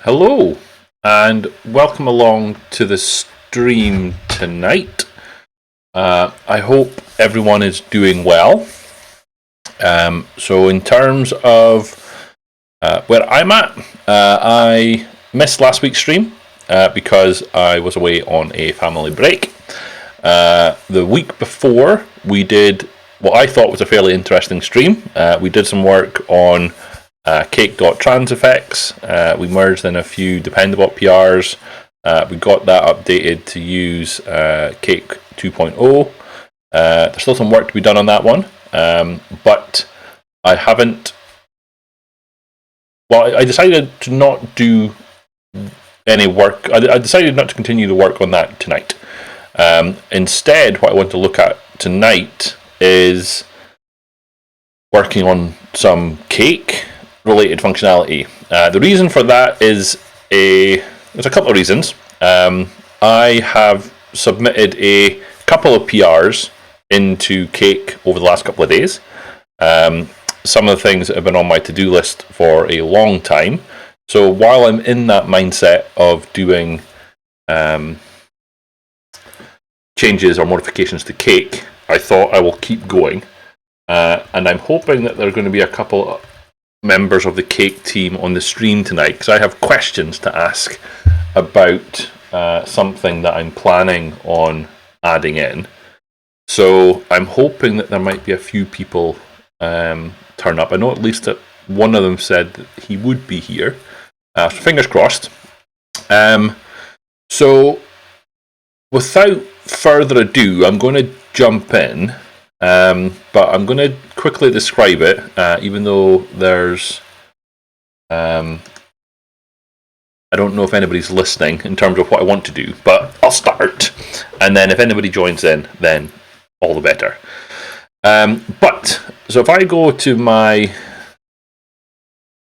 Hello, and welcome along to the stream tonight. I hope everyone is doing well. So, in terms of where I'm at, I missed last week's stream because I was away on a family break. The week before, we did what I thought was a fairly interesting stream. We did some work on cake.trans effects. We merged in a few dependabot PRs. We got that updated to use Cake 2.0. There's still some work to be done on that one, but I haven't. Well, I decided to not do any work. I decided not to continue the work on that tonight. Instead, what I want to look at tonight is working on some cake related functionality. The reason for that is there's a couple of reasons. I have submitted a couple of PRs into Cake over the last couple of days. Some of the things that have been on my to-do list for a long time. So while I'm in that mindset of doing changes or modifications to Cake, I thought I will keep going. And I'm hoping that there are going to be a couple of members of the Cake team on the stream tonight, because I have questions to ask about something that I'm planning on adding in. So I'm hoping that there might be a few people turn up. I know at least that one of them said that he would be here. So fingers crossed. So without further ado, I'm going to jump in. But I'm going to quickly describe it, even though there's... I don't know if anybody's listening in terms of what I want to do, but I'll start. And then if anybody joins in, then all the better. So if I go to my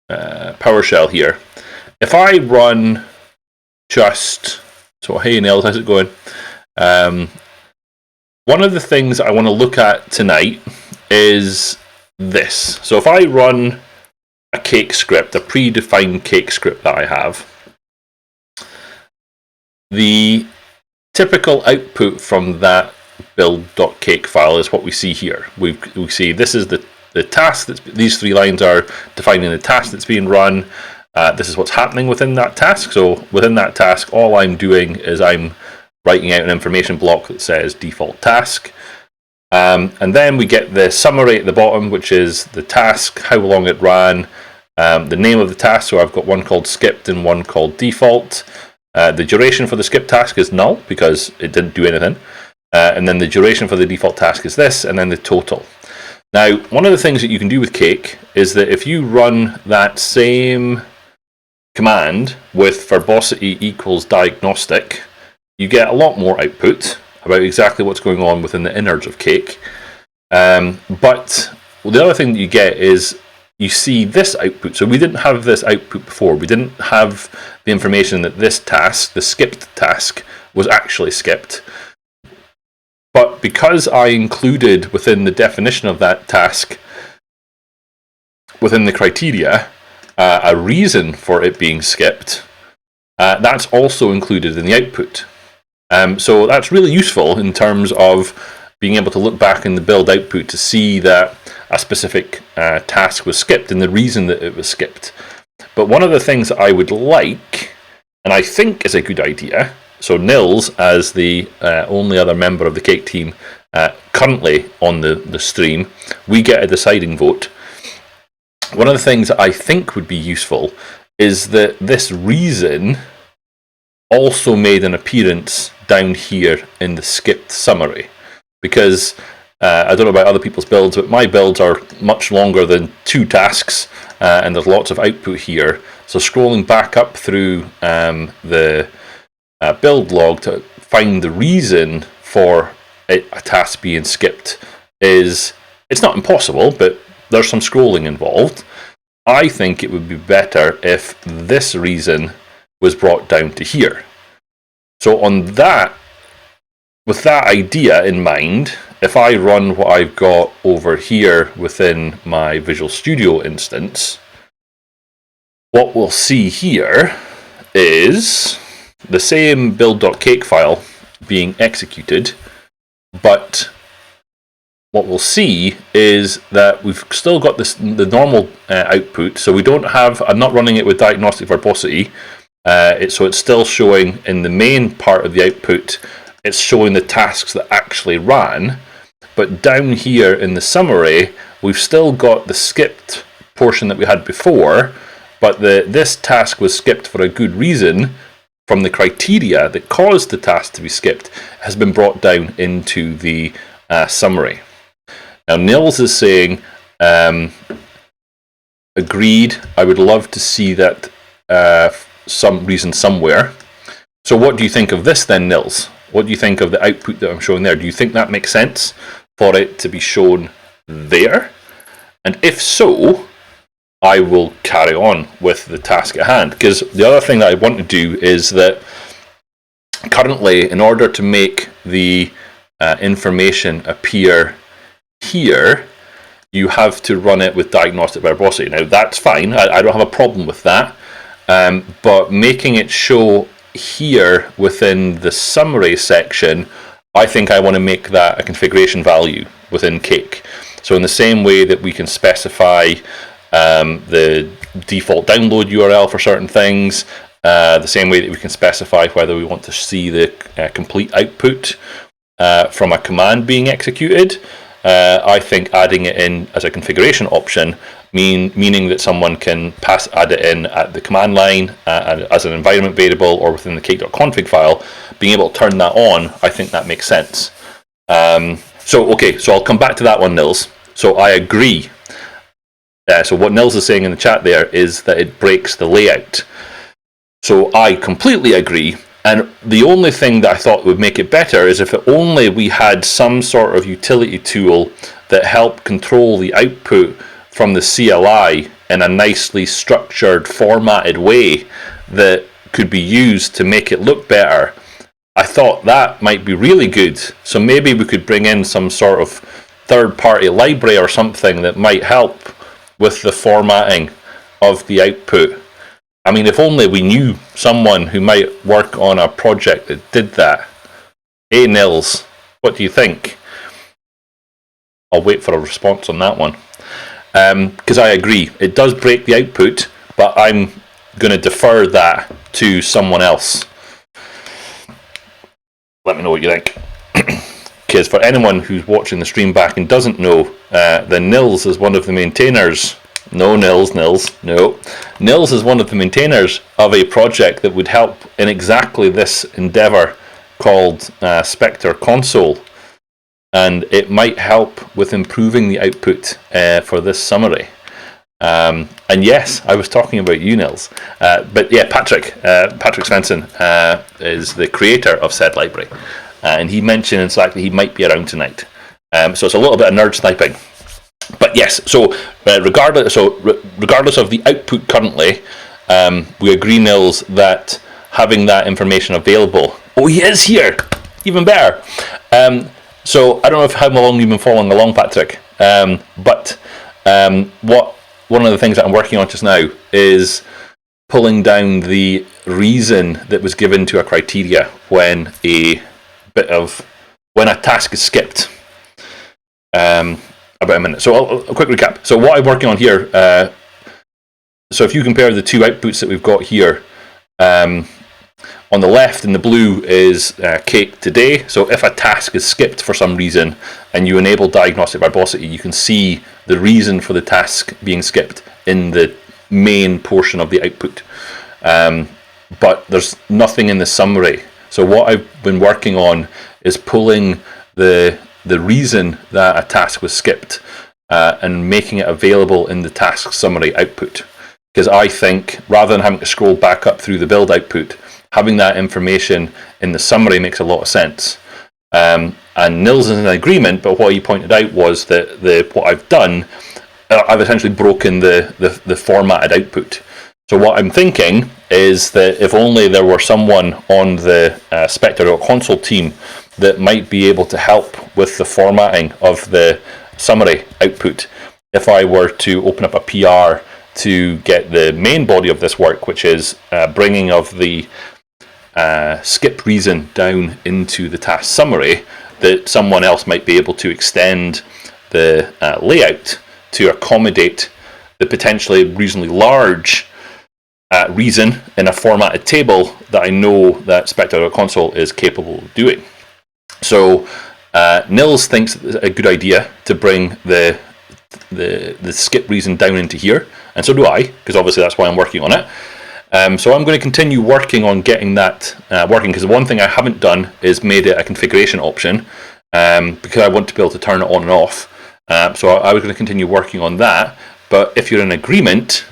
PowerShell here, if I run just... So hey Nils, how's it going? One of the things I want to look at tonight is this. So if I run a cake script, a predefined cake script that I have, the typical output from that build.cake file is what we see here. We see this is the task. These three lines are defining the task that's being run. This is what's happening within that task. So within that task, all I'm doing is I'm writing out an information block that says default task. And then we get the summary at the bottom, which is the task, how long it ran, the name of the task. So I've got one called skipped and one called default. The duration for the skip task is null because it didn't do anything. And then the duration for the default task is this, and then the total. Now, one of the things that you can do with Cake is that if you run that same command with verbosity equals diagnostic, you get a lot more output about exactly what's going on within the innards of Cake. But the other thing that you get is you see this output. So we didn't have this output before. We didn't have the information that this task, the skipped task, was actually skipped. But because I included within the definition of that task, within the criteria, a reason for it being skipped, that's also included in the output. So that's really useful in terms of being able to look back in the build output to see that a specific task was skipped and the reason that it was skipped. But one of the things that I would like, and I think is a good idea, so Nils, as the only other member of the Cake team currently on the stream, we get a deciding vote. One of the things that I think would be useful is that this reason also made an appearance down here in the skipped summary, because I don't know about other people's builds, but my builds are much longer than 2 tasks, and there's lots of output here. So scrolling back up through the build log to find the reason for a task being skipped it's not impossible, but there's some scrolling involved. I think it would be better if this reason was brought down to here. So on that, with that idea in mind, if I run what I've got over here within my Visual Studio instance, what we'll see here is the same build.cake file being executed, but what we'll see is that we've still got the normal output. So we don't have, I'm not running it with diagnostic verbosity. So it's still showing in the main part of the output, it's showing the tasks that actually ran. But down here in the summary, we've still got the skipped portion that we had before, but this task was skipped for a good reason. From the criteria that caused the task to be skipped has been brought down into the summary. Now, Nils is saying, agreed, I would love to see that some reason somewhere. So what do you think of this then, Nils? What do you think of the output that I'm showing there? Do you think that makes sense for it to be shown there? And if so, I will carry on with the task at hand. Because the other thing that I want to do is that currently, in order to make the information appear here, you have to run it with diagnostic verbosity. Now, that's fine. I don't have a problem with that. But making it show here within the summary section, I think I want to make that a configuration value within Cake. So in the same way that we can specify the default download URL for certain things, the same way that we can specify whether we want to see the complete output from a command being executed, I think adding it in as a configuration option, meaning that someone can add it in at the command line as an environment variable or within the cake.config file, being able to turn that on, I think that makes sense. So I'll come back to that one, Nils. So I agree. So what Nils is saying in the chat there is that it breaks the layout. So I completely agree. And the only thing that I thought would make it better is if only we had some sort of utility tool that helped control the output from the CLI in a nicely structured, formatted way that could be used to make it look better. I thought that might be really good. So maybe we could bring in some sort of third-party library or something that might help with the formatting of the output. I mean, if only we knew someone who might work on a project that did that. Hey, Nils, what do you think? I'll wait for a response on that one. Because I agree, it does break the output, but I'm going to defer that to someone else. Let me know what you think. Because for anyone who's watching the stream back and doesn't know, then Nils is one of the maintainers. No, Nils, no. Nils is one of the maintainers of a project that would help in exactly this endeavor called Spectre.Console. And it might help with improving the output for this summary. And yes, I was talking about you, Nils. But yeah, Patrik Svensson is the creator of said library. And he mentioned, in fact, that he might be around tonight. So it's a little bit of nerd sniping. But yes, so regardless of the output currently, we agree, Nils, that having that information available. Oh, he is here! Even better! So I don't know how long you've been following along, Patrik, but one of the things that I'm working on just now is pulling down the reason that was given to a criteria when a task is skipped. About a minute. So a quick recap. So what I'm working on here, so if you compare the two outputs that we've got here, on the left in the blue is Cake today. So if a task is skipped for some reason and you enable diagnostic verbosity, you can see the reason for the task being skipped in the main portion of the output. But there's nothing in the summary. So what I've been working on is pulling the reason that a task was skipped and making it available in the task summary output. Because I think rather than having to scroll back up through the build output, having that information in the summary makes a lot of sense. And Nils is in agreement, but what he pointed out was that what I've done, I've essentially broken the formatted output. So what I'm thinking is that if only there were someone on the Spectre.Console team that might be able to help with the formatting of the summary output, if I were to open up a PR to get the main body of this work, which is bringing of the skip reason down into the task summary, that someone else might be able to extend the layout to accommodate the potentially reasonably large reason in a formatted table that I know that Spectre.Console is capable of doing. So Nils thinks it's a good idea to bring the skip reason down into here, and so do I, because obviously that's why I'm working on it. So I'm going to continue working on getting that working, because the one thing I haven't done is made it a configuration option, because I want to be able to turn it on and off. So I was going to continue working on that. But if you're in agreement,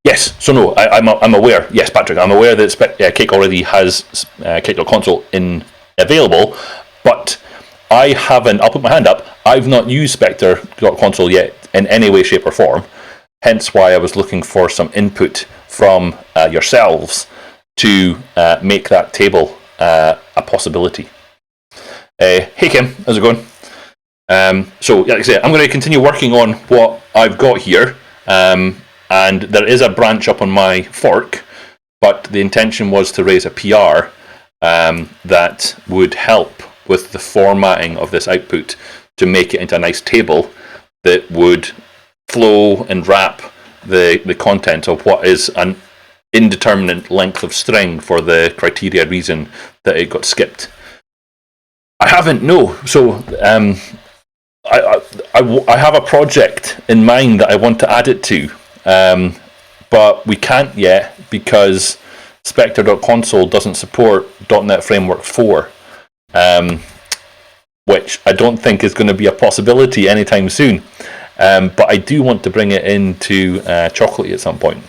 yes. So no, I'm aware. Yes, Patrick, I'm aware that Cake already has Cake.Console available, but I haven't. I'll put my hand up. I've not used Spectre.Console yet in any way, shape, or form. Hence why I was looking for some input from yourselves to make that table a possibility. Hey Kim, how's it going? So, like I say, I'm going to continue working on what I've got here, and there is a branch up on my fork, but the intention was to raise a PR that would help with the formatting of this output to make it into a nice table that would flow and wrap the content of what is an indeterminate length of string for the criteria reason that it got skipped. I haven't, no. So I have a project in mind that I want to add it to, but we can't yet because Spectre.Console doesn't support .NET Framework 4, which I don't think is going to be a possibility anytime soon. But I do want to bring it into Chocolatey at some point,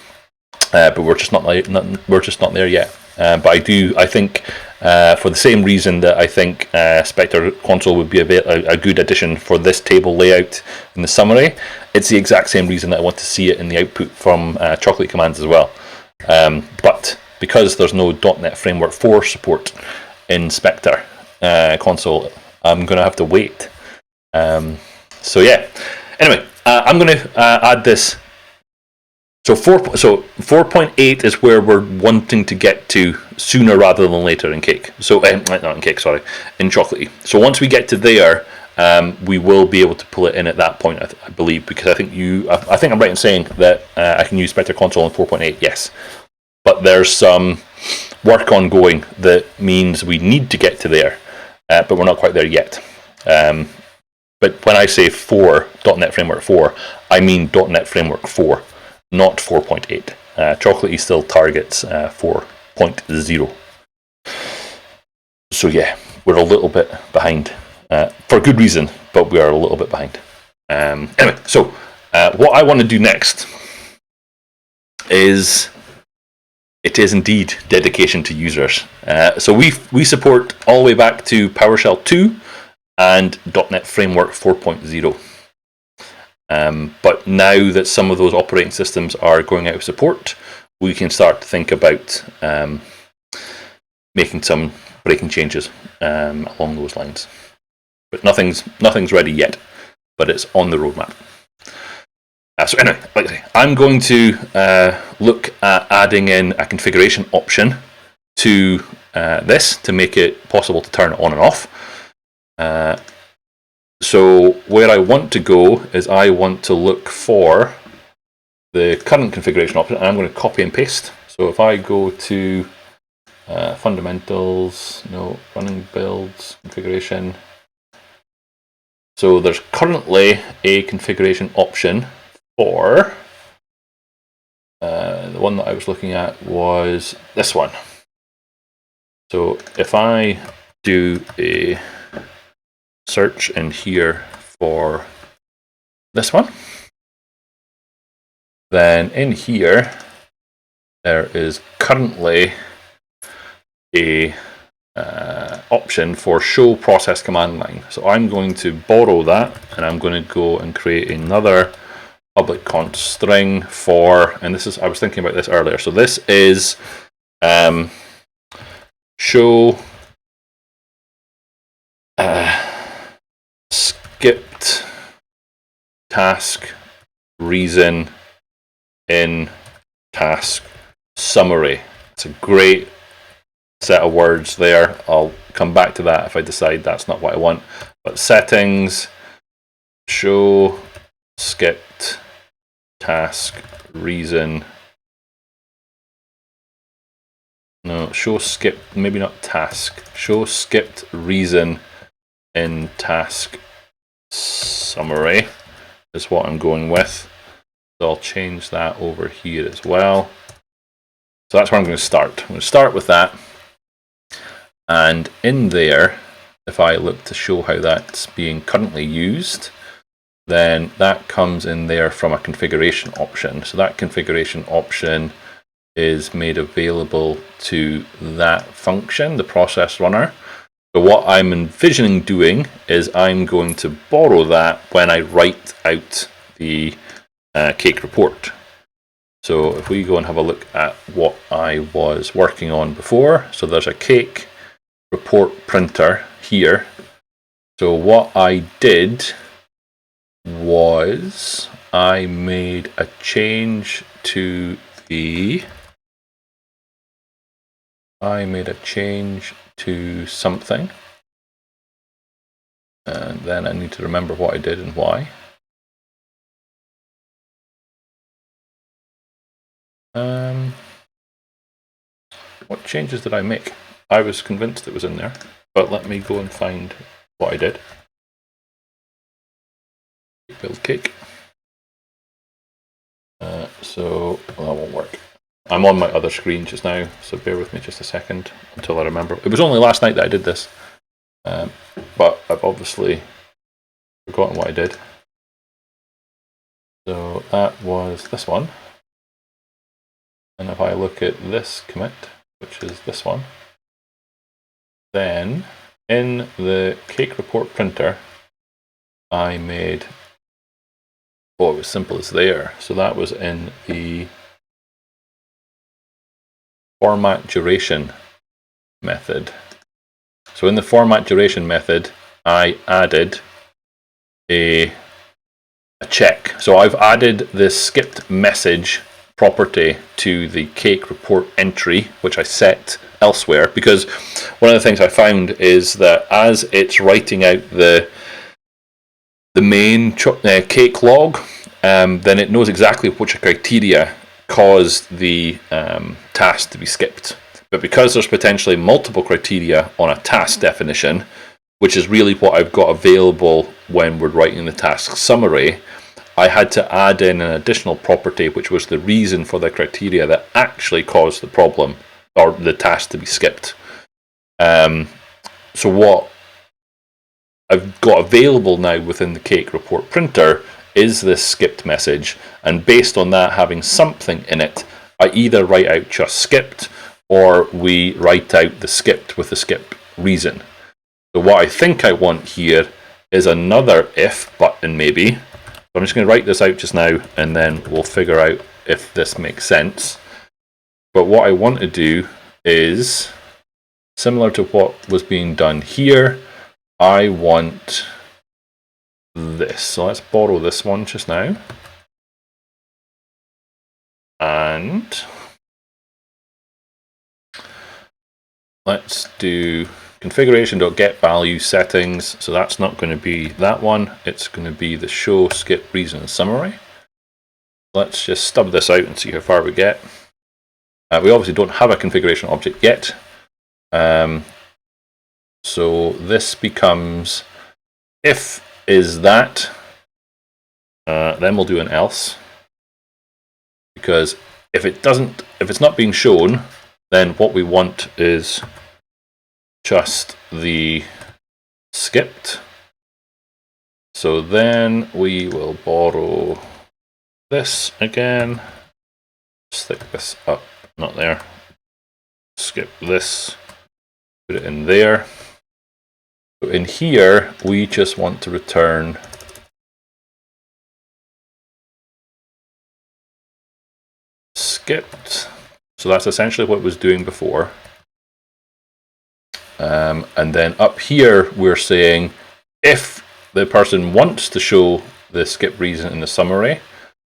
but we're just not there yet. But I think for the same reason that I think Spectre.Console would be a good addition for this table layout in the summary, it's the exact same reason that I want to see it in the output from Chocolatey commands as well. But because there's no .NET Framework 4 support in Spectre.Console, I'm going to have to wait. So yeah. Anyway, I'm going to add this. So 4.8 is where we're wanting to get to sooner rather than later in Cake. So not in Cake, sorry, in Chocolatey. So once we get to there, we will be able to pull it in at that point, I believe, because I think I'm right in saying that I can use Spectre.Console in 4.8. Yes, but there's some work ongoing that means we need to get to there, but we're not quite there yet. But when I say .NET Framework 4, I mean .NET Framework 4, not 4.8. Chocolatey still targets 4.0. So yeah, we're a little bit behind. For good reason, but we are a little bit behind. Anyway, so what I want to do next is, it is indeed dedication to users. So we support all the way back to PowerShell 2, and .NET Framework 4.0. But now that some of those operating systems are going out of support, we can start to think about making some breaking changes along those lines. But nothing's ready yet, but it's on the roadmap. So anyway, like I say, I'm going to look at adding in a configuration option to this to make it possible to turn it on and off. So where I want to go is I want to look for the current configuration option, and I'm going to copy and paste. So if I go to fundamentals, running builds, configuration. So there's currently a configuration option for the one that I was looking at was this one. So if I do a search in here for this one, then in here there is currently a option for show process command line. So I'm going to borrow that, and I'm going to go and create another public const string for, and this is, I was thinking about this earlier, so this is show skipped task reason in task summary. It's a great set of words there. I'll come back to that if I decide that's not what I want. But settings, show skipped task reason. No, show skipped, maybe not task. Show skipped reason in task summary is what I'm going with. So I'll change that over here as well. So that's where I'm going to start. I'm going to start with that. And in there, if I look to show how that's being currently used, then that comes in there from a configuration option. So that configuration option is made available to that function, the process runner. So what I'm envisioning doing is I'm going to borrow that when I write out the cake report. So if we go and have a look at what I was working on before, so there's a cake report printer here. So what I did was I made a change to something, and then I need to remember what I did and why. What changes did I make? I was convinced it was in there, but let me go and find what I did. Build cake. So that won't work. I'm on my other screen just now, so bear with me just a second until I remember. It was only last night that I did this, but I've obviously forgotten what I did. So that was this one. And if I look at this commit, which is this one, then in the cake report printer, I made, oh, it was simple as there. So that was in the format duration method. So in the format duration method, I added a check. So I've added the skipped message property to the cake report entry, which I set elsewhere, because one of the things I found is that as it's writing out the main cake log, then it knows exactly which criteria caused the task to be skipped. But because there's potentially multiple criteria on a task definition, which is really what I've got available when we're writing the task summary, I had to add in an additional property, which was the reason for the criteria that actually caused the problem or the task to be skipped. So what I've got available now within the cake report printer is this skipped message, and based on that having something in it, I either write out just skipped or we write out the skipped with the skip reason. So what I think I want here is another if button maybe. So I'm just going to write this out just now and then we'll figure out if this makes sense. But what I want to do is similar to what was being done here. I want this. So let's borrow this one just now. And let's do configuration.getValue settings. So that's not going to be that one. It's going to be the show skip reason summary. Let's just stub this out and see how far we get. We obviously don't have a configuration object yet. So this becomes if is that, then we'll do an else. Because if it's not being shown, then what we want is just the skipped. So then we will borrow this again, stick this up, not there, skip this, put it in there. So in here, we just want to return skipped. So that's essentially what it was doing before. And then up here, we're saying if the person wants to show the skip reason in the summary,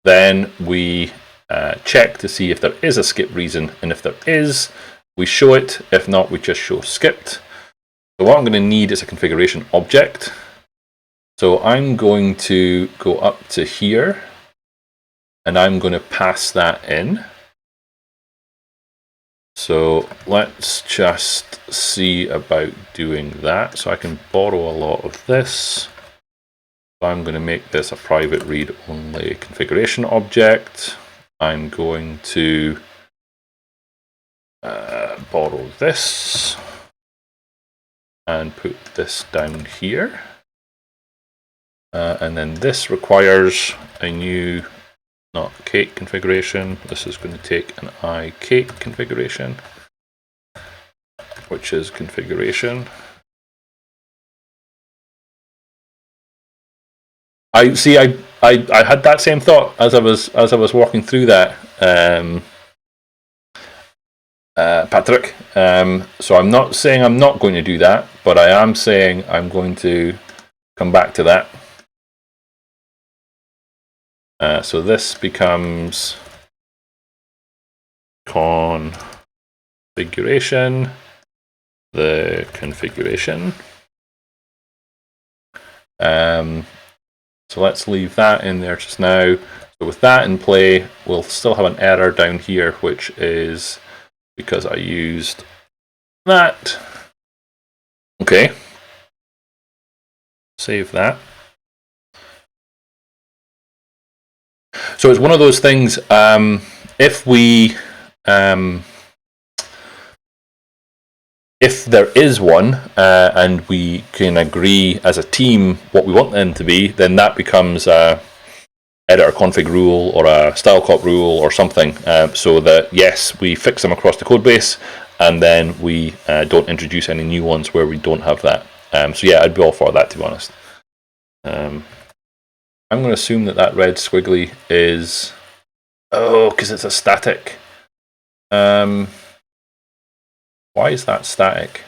Then we check to see if there is a skip reason, and if there is, we show it. If not, we just show skipped. So what I'm going to need is a configuration object. So I'm going to go up to here, and I'm going to pass that in. So let's just see about doing that. So I can borrow a lot of this. So I'm going to make this a private read-only configuration object. I'm going to borrow this and put this down here. And then this requires a new, not cake configuration. This is going to take an iCake configuration, which is configuration. I see. I had that same thought as I was walking through that, Patrik. So I'm not saying I'm not going to do that, but I am saying I'm going to come back to that. So this becomes configuration, the configuration. So let's leave that in there just now. So with that in play, we'll still have an error down here, which is because I used that. Okay. Save that. So it's one of those things, if we, if there is one, and we can agree as a team what we want them to be, then that becomes a editor config rule or a style cop rule or something, so that yes, we fix them across the code base, and then we don't introduce any new ones where we don't have that. So yeah, I'd be all for that, to be honest. I'm going to assume that red squiggly is, because it's a static. Why is that static?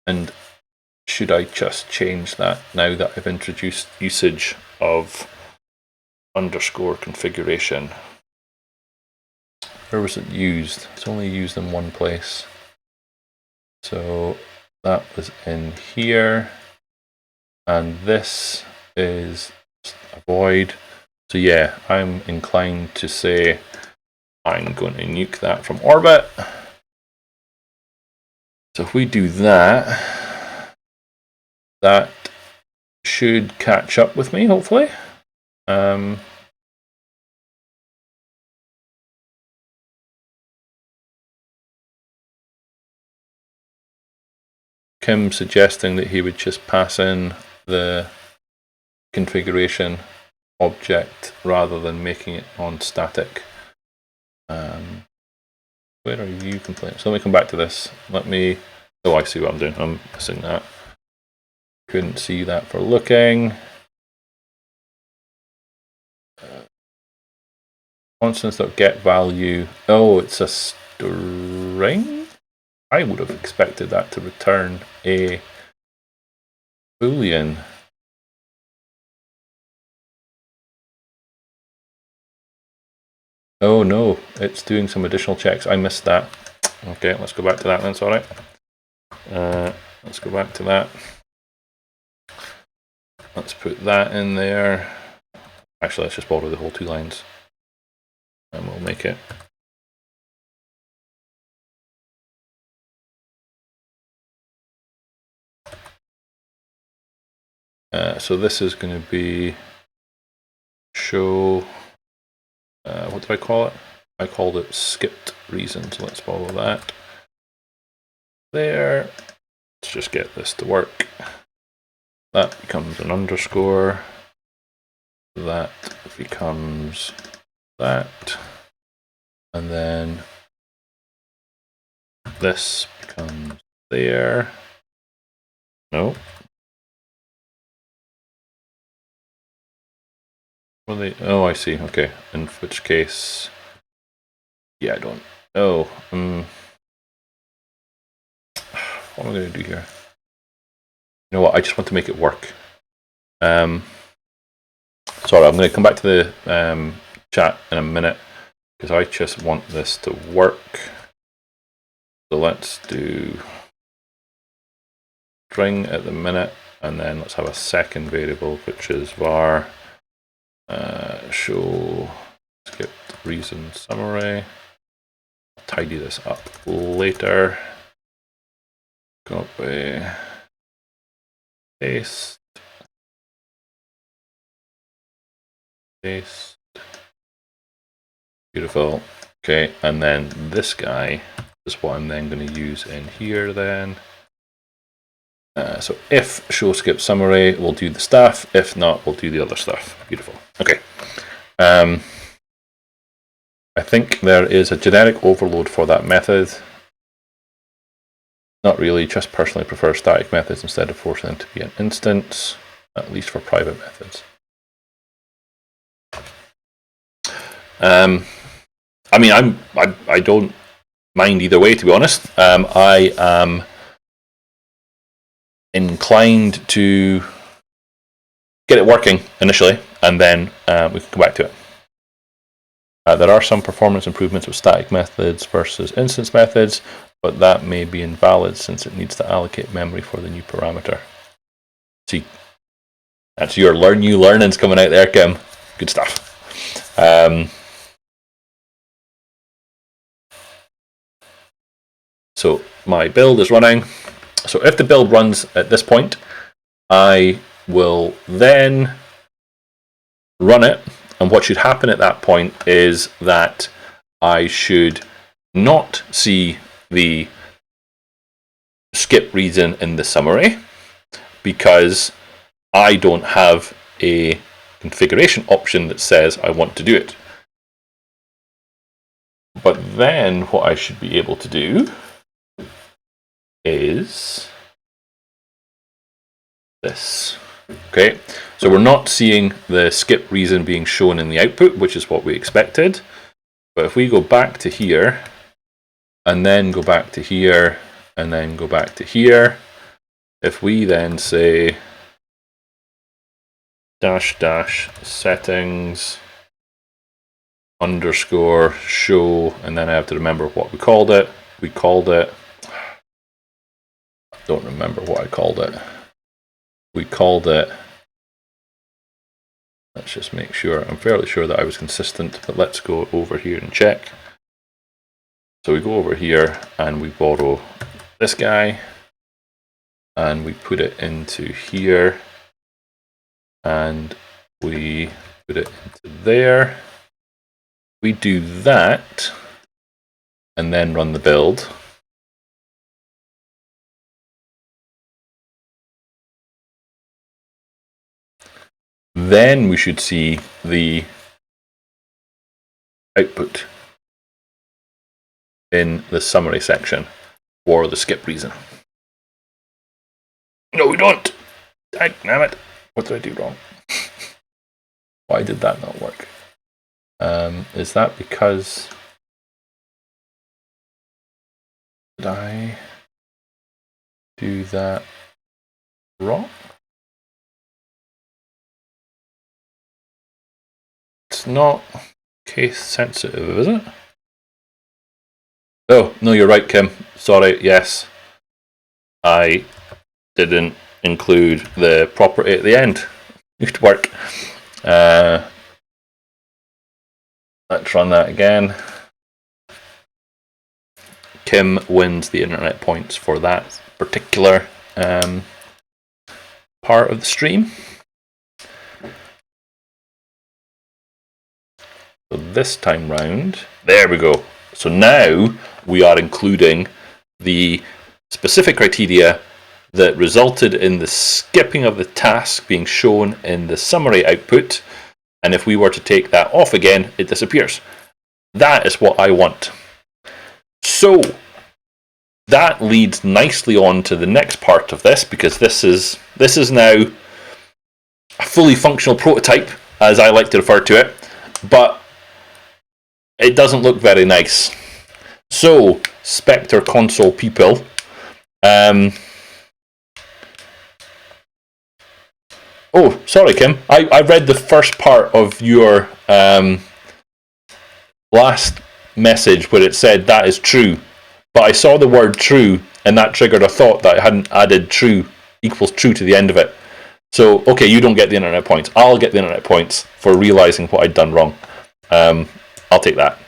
And should I just change that now that I've introduced usage of underscore configuration? Where was it used? It's only used in one place. So that was in here. And this is a void. So yeah, I'm inclined to say I'm going to nuke that from orbit. So if we do that, that should catch up with me, hopefully. Kim suggesting that he would just pass in the configuration object rather than making it non-static. Where are you complaining? So let me come back to this. Let me. Oh, I see what I'm doing. I'm missing that. Couldn't see that for looking. Constants.get value. Oh, it's a string? I would have expected that to return a Boolean. Oh no, it's doing some additional checks. I missed that. Okay, let's go back to that then, it's alright. Let's go back to that. Let's put that in there. Actually, let's just borrow the whole 2 lines. And we'll make it. So this is going to be show, what did I call it? I called it skipped reason, so let's borrow that. There. Let's just get this to work. That becomes an underscore. That becomes that. And then this becomes there. No. Well, oh, I see. Okay. In which case, yeah, I don't. Oh, what am I going to do here? You know what? I just want to make it work. Sorry, I'm going to come back to the chat in a minute because I just want this to work. So let's do string at the minute, and then let's have a second variable which is var show skip reason summary. I'll tidy this up later. Copy, paste, paste. Beautiful. Okay, and then this guy is what I'm then going to use in here then. So if show skip summary, we'll do the stuff. If not, we'll do the other stuff. Beautiful. Okay. I think there is a generic overload for that method. Not really, just personally prefer static methods instead of forcing them to be an instance, at least for private methods. I mean, I don't mind either way, to be honest. I am inclined to get it working initially, and then we can come back to it. There are some performance improvements with static methods versus instance methods, but that may be invalid since it needs to allocate memory for the new parameter. See, that's your new learnings coming out there, Kim. Good stuff. So my build is running. So if the build runs at this point, I will then run it. And what should happen at that point is that I should not see the skip reason in the summary because I don't have a configuration option that says I want to do it. But then what I should be able to do is this. Okay, so we're not seeing the skip reason being shown in the output, which is what we expected. But if we go back to here, and then go back to here, and then go back to here, if we then say -- settings underscore show, and then I have to remember what we called it. I don't remember what I called it. We called it, let's just make sure, I'm fairly sure that I was consistent, but let's go over here and check. So we go over here and we borrow this guy and we put it into here and we put it into there. We do that and then run the build. Then we should see the output in the summary section for the skip reason. No, we don't. Damn it. What did I do wrong? Why did that not work? Is that because did I do that wrong? It's not case sensitive, is it? Oh, no, you're right, Kim. Sorry, yes. I didn't include the property at the end. Good work. Let's run that again. Kim wins the internet points for that particular part of the stream. So this time round, there we go. So now we are including the specific criteria that resulted in the skipping of the task being shown in the summary output. And if we were to take that off again, it disappears. That is what I want. So that leads nicely on to the next part of this, because this is now a fully functional prototype, as I like to refer to it, but it doesn't look very nice. So, Spectre.Console people, Oh, sorry, Kim. I read the first part of your last message where it said that is true, but I saw the word true and that triggered a thought that I hadn't added true equals true to the end of it. So, okay, you don't get the internet points. I'll get the internet points for realizing what I'd done wrong. I'll take that.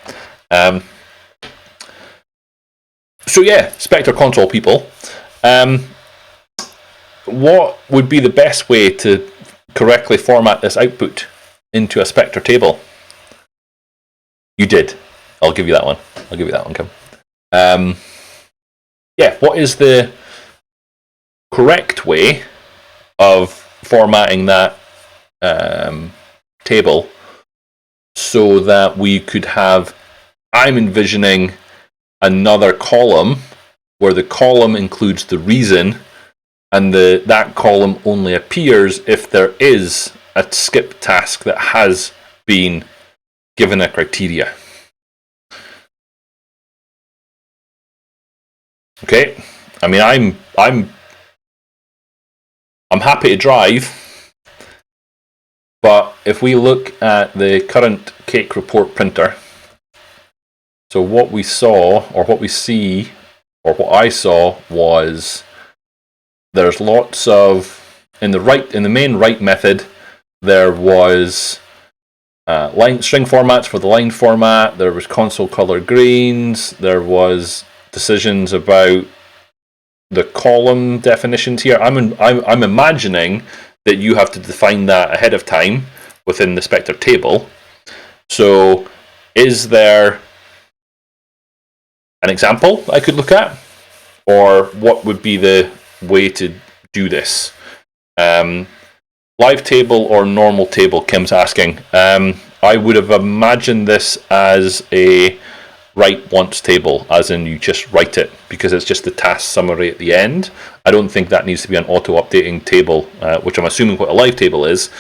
So yeah, Spectre.Console people. What would be the best way to correctly format this output into a Spectre table? You did. I'll give you that one. I'll give you that one, Kim. Yeah, what is the correct way of formatting that table so that we could have, I'm envisioning another column where the column includes the reason, and that column only appears if there is a skip task that has been given a criteria. Okay, I mean, I'm happy to drive, but if we look at the current cake report printer, so what we saw, or what we see, or what I saw was there's lots of in the main write method there was string formats for the line format. There was console color greens. There was decisions about the column definitions here. I'm imagining that you have to define that ahead of time within the Spectre table. So, is there an example I could look at, or what would be the way to do this? Live table or normal table? Kim's asking. I would have imagined this as a write once table, as in you just write it, because it's just the task summary at the end. I don't think that needs to be an auto-updating table, which I'm assuming what a live table is,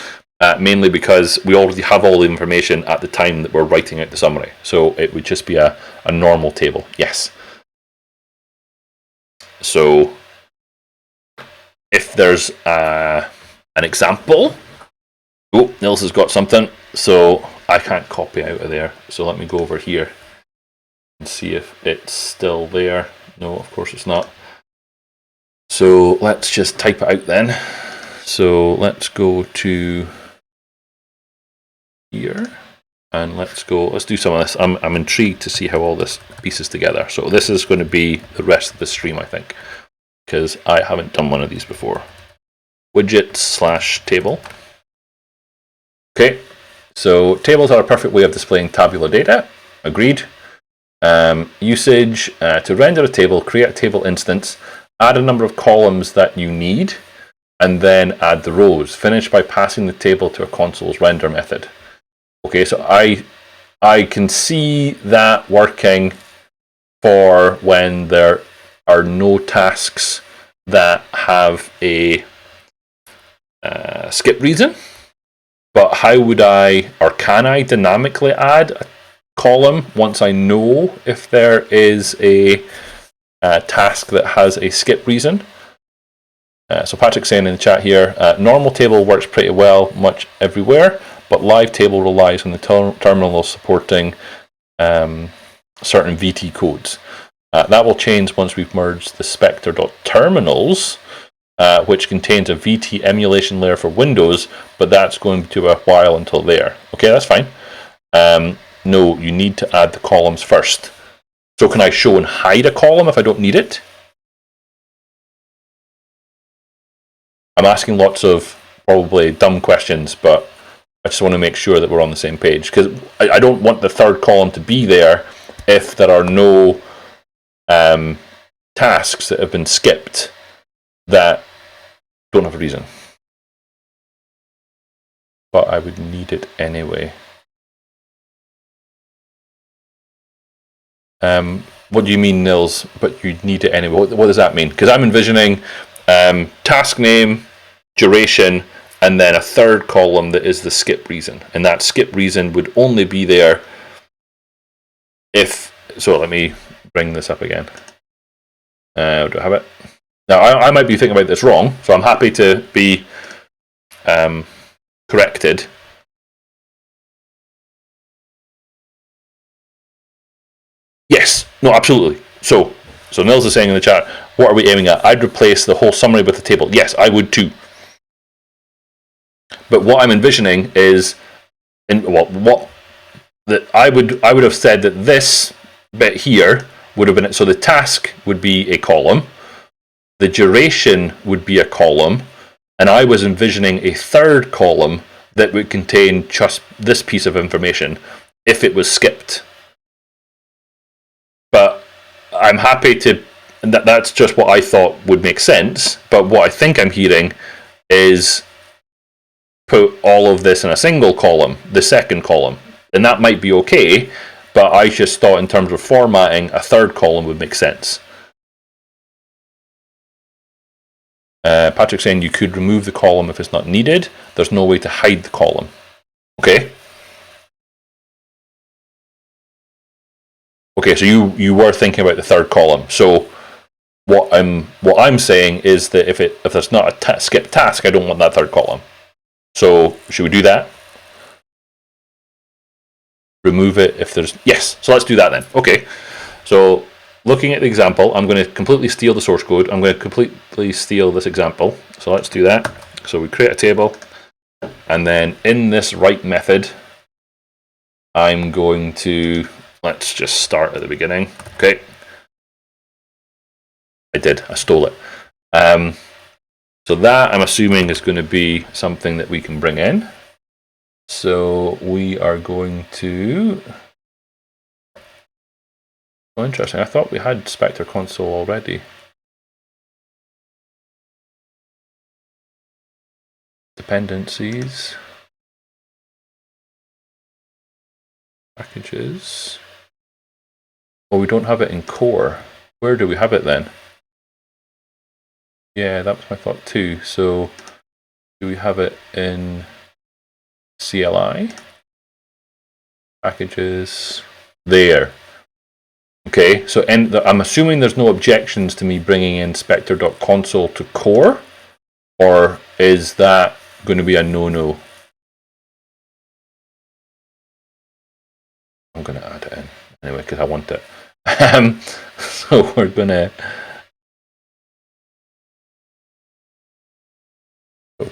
mainly because we already have all the information at the time that we're writing out the summary. So it would just be a normal table, yes. So if there's an example, oh, Nils has got something, so I can't copy out of there. So let me go over here and see if it's still there. No, of course it's not. So let's just type it out then. So let's go to here and let's do some of this. I'm intrigued to see how all this pieces together. So this is going to be the rest of the stream, I think, because I haven't done one of these before. Widget/table. Okay, so tables are a perfect way of displaying tabular data. Agreed. Usage, to render a table, create a table instance, add a number of columns that you need, and then add the rows. Finish by passing the table to a console's render method. Okay, so I can see that working for when there are no tasks that have a skip reason. But how would I, or can I dynamically add a column once I know if there is a task that has a skip reason? So Patrick's saying in the chat here, normal table works pretty well much everywhere, but live table relies on the terminal supporting certain VT codes. That will change once we've merged the Spectre.Terminals, which contains a VT emulation layer for Windows, but that's going to be a while until there. Okay, that's fine. No, you need to add the columns first. So can I show and hide a column if I don't need it? I'm asking lots of probably dumb questions, but I just want to make sure that we're on the same page, because I don't want the third column to be there if there are no tasks that have been skipped that don't have a reason. But I would need it anyway. What do you mean, Nils? But you'd need it anyway. What does that mean? Because I'm envisioning task name, duration, and then a third column that is the skip reason. And that skip reason would only be there if... So let me bring this up again. Do I have it? Now, I might be thinking about this wrong, so I'm happy to be corrected. Yes, no, absolutely. So Nils is saying in the chat, what are we aiming at? I'd replace the whole summary with the table. Yes, I would too. But what I'm envisioning is, I would have said that this bit here would have been, so the task would be a column, the duration would be a column, and I was envisioning a third column that would contain just this piece of information if it was skipped. But I'm happy to, that's just what I thought would make sense, but what I think I'm hearing is put all of this in a single column, the second column. And that might be okay, but I just thought in terms of formatting, a third column would make sense. Patrik saying you could remove the column if it's not needed. There's no way to hide the column. Okay. Okay, so you were thinking about the third column. So what I'm saying is that if there's not a skip task, I don't want that third column. So should we do that? Remove it if there's, yes. So let's do that then. Okay. So looking at the example, I'm going to completely steal the source code. I'm going to completely steal this example. So let's do that. So we create a table, and then in this write method, I'm going to, let's just start at the beginning. Okay. I stole it. So that I'm assuming is going to be something that we can bring in. So we are going to, oh, interesting. I thought we had Spectre.Console already. Dependencies. Packages. Oh, we don't have it in core. Where do we have it then? Yeah, that was my thought too. So do we have it in CLI? Packages. There. Okay, so I'm assuming there's no objections to me bringing in Spectre.Console to core, or is that going to be a no-no? I'm going to add it in anyway because I want it. So we're going to.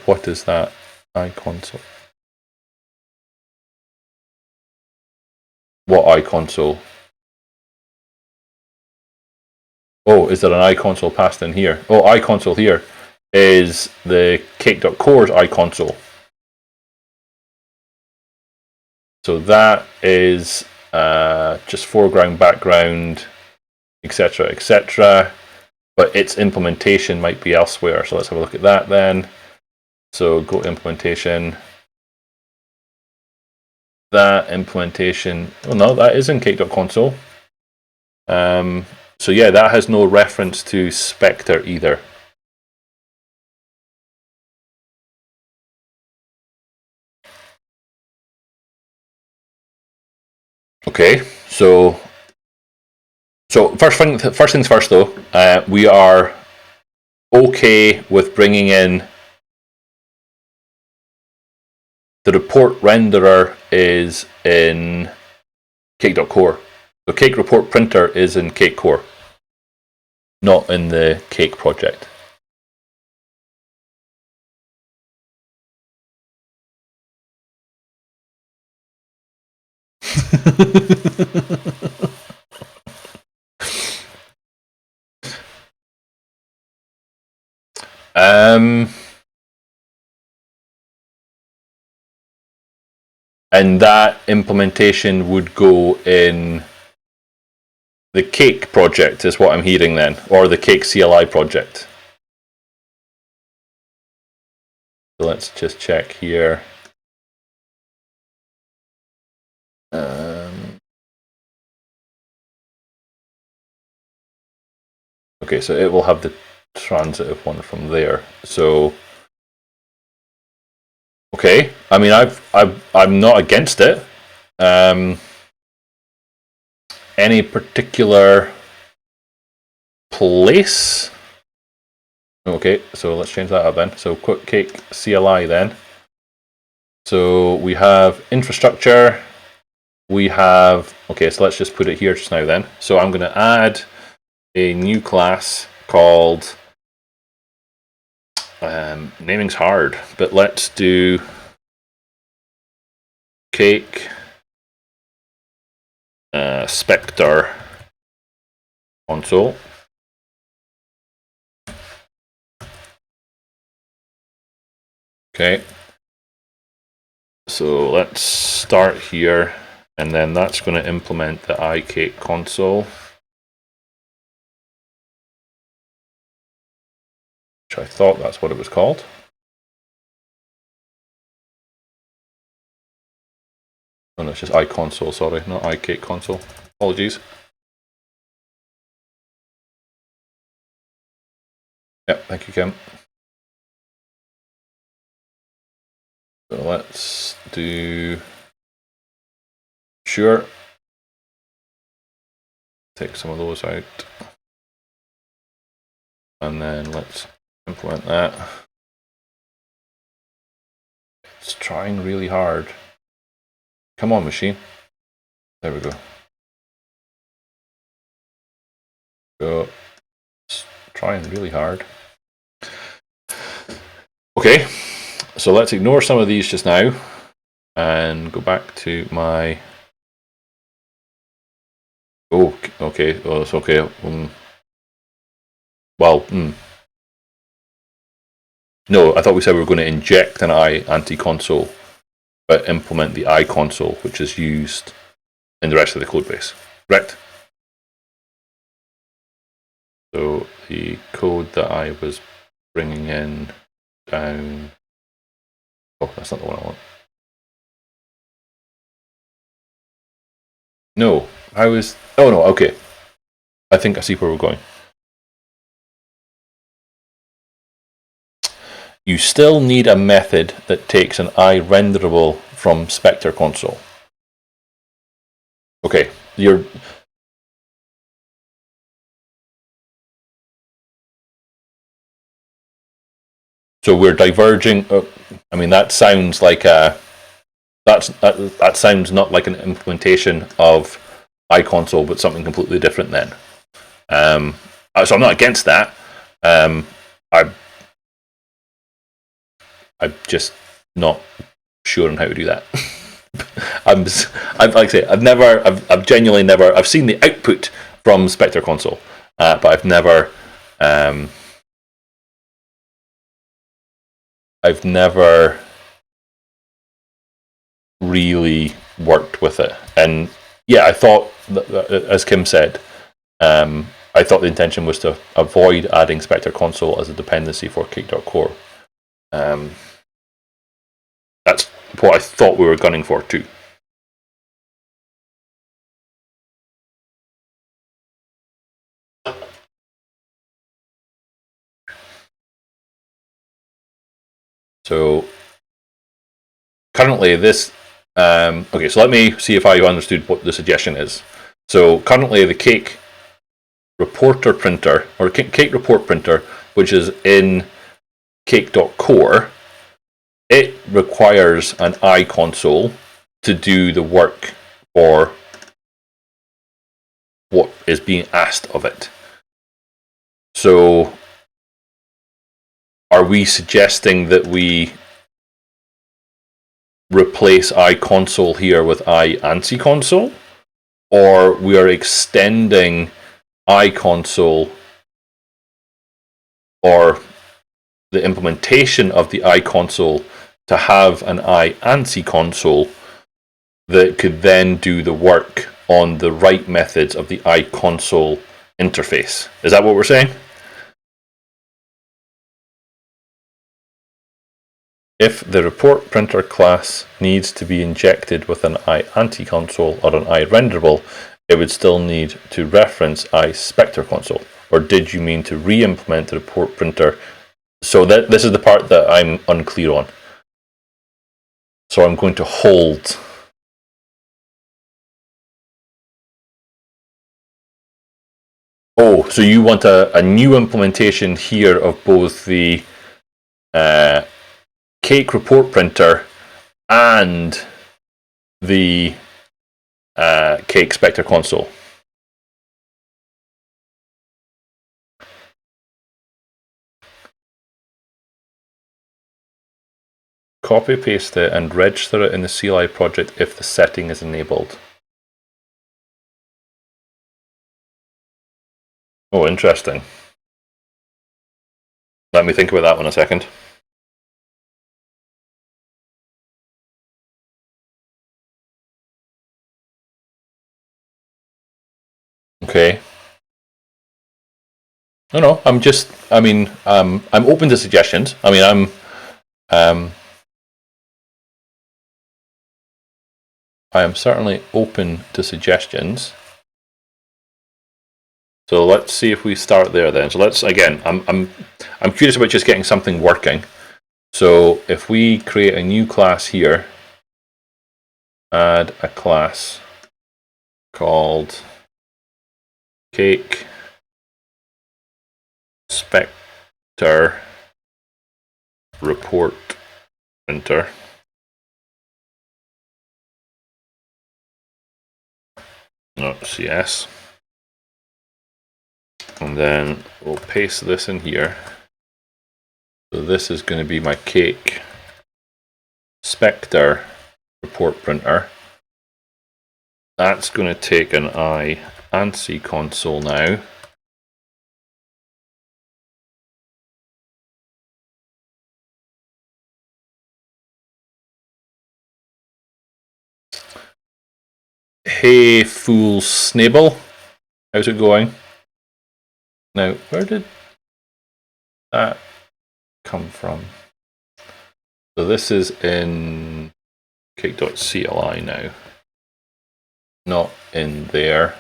What is that iConsole? What iConsole? Oh, is there an iConsole passed in here? Oh, iConsole here is the cake.core's iConsole. So that is just foreground, background, etc., etc. But its implementation might be elsewhere. So let's have a look at that then. So go to implementation. That implementation, oh no, that is in cake.console. So yeah, that has no reference to Spectre either. Okay, so first things first though, we are okay with bringing in the report renderer is in cake.core. The cake report printer is in cake core, not in the cake project. And that implementation would go in the cake project is what I'm hearing then, or the cake CLI project. So let's just check here. Okay, so it will have the transitive one from there. So okay, I mean I'm not against it. Any particular place? Okay, so let's change that up then. So quick cake CLI then. So we have infrastructure. We have, okay, so let's just put it here just now then. So I'm going to add a new class called, naming's hard, but let's do cake Spectre.Console. Okay. So let's start here, and then that's going to implement the iCake console, which I thought that's what it was called. Oh no, it's just iConsole, sorry, not iCake console. Apologies. Yep, thank you, Kim. So let's do sure. Take some of those out. And then let's implement that. It's trying really hard. Come on, machine. There we go. So it's trying really hard. Okay, so let's ignore some of these just now and go back to my. Oh, okay. Oh, it's okay. Well, no, I thought we said we were going to inject an anti-console, but implement the iConsole, which is used in the rest of the code base. Correct? So the code that I was bringing in down. Oh, that's not the one I want. No, I was. Oh no, okay. I think I see where we're going. You still need a method that takes an iRenderable from Spectre.Console. Okay, so we're diverging. I mean, that sounds like that sounds not like an implementation of iConsole, but something completely different. Then, so I'm not against that. I'm just not sure on how to do that. I've like I say, I've genuinely never. I've seen the output from Spectre.Console, but I've never really worked with it. And yeah, I thought, as Kim said, I thought the intention was to avoid adding Spectre.Console as a dependency for cake.core. That's what I thought we were gunning for too. So currently this, okay, so let me see if I understood what the suggestion is. So currently the cake reporter printer, or cake report printer, which is in cake.core, it requires an iConsole to do the work for what is being asked of it. So are we suggesting that we replace iConsole here with iAnsiConsole, or we are extending iConsole or the implementation of the iConsole to have an iAnsiConsole that could then do the work on the right methods of the iConsole interface? Is that what we're saying? If the report printer class needs to be injected with an iAntiConsole or an iRenderable, it would still need to reference iSpectre.Console. Or did you mean to re-implement the report printer? So this is the part that I'm unclear on. So I'm going to hold. Oh, so you want a new implementation here of both the cake report printer and the Cake Spectre.Console. Copy paste it and register it in the CLI project if the setting is enabled. Oh, interesting. Let me think about that one a second. Okay. No, I'm just. I mean, I'm open to suggestions. I mean, I am certainly open to suggestions. So let's see if we start there then. So let's again. I'm curious about just getting something working. So if we create a new class here, add a class called Cake Spectre Report Printer. Not CS. And then we'll paste this in here. So this is going to be my Cake Spectre report printer. That's going to take an I and C console now. Hey, fool Snable. How's it going? Now, where did that come from? So this is in cake.cli now. Not in there.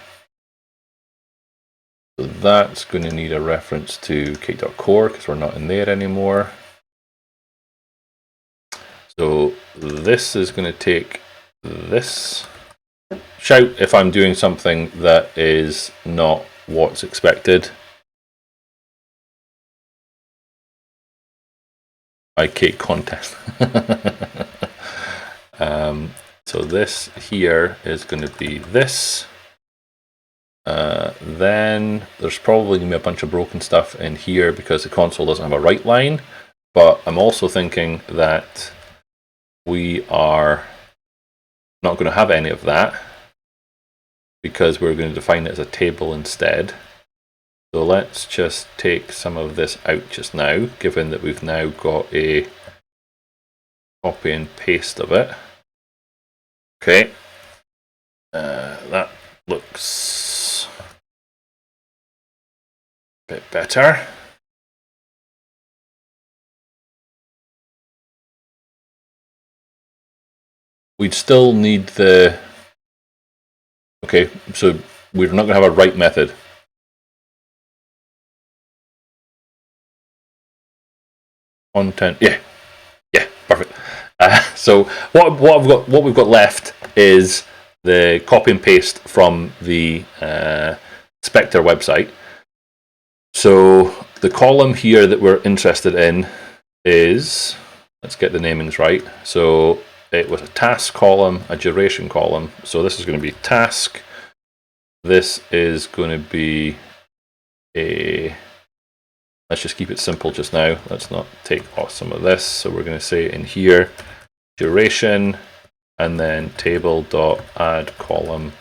So that's going to need a reference to cake.core because we're not in there anymore. So this is going to take this. Shout if I'm doing something that is not what's expected. I cake contest. So this here is going to be this. Then there's probably going to be a bunch of broken stuff in here because the console doesn't have a write line. But I'm also thinking that we are not going to have any of that because we're going to define it as a table instead. So let's just take some of this out just now, given that we've now got a copy and paste of it. Okay, that looks a bit better. We'd still need the. Okay, so we're not going to have a write method. Content, yeah, perfect. So what we've got left is the copy and paste from the Spectre website. So the column here that we're interested in is, let's get the namings right. So it was a task column, a duration column. So this is going to be task. This is going to be a. Let's just keep it simple just now. Let's not take off some of this. So we're going to say in here, duration, and then table.add column.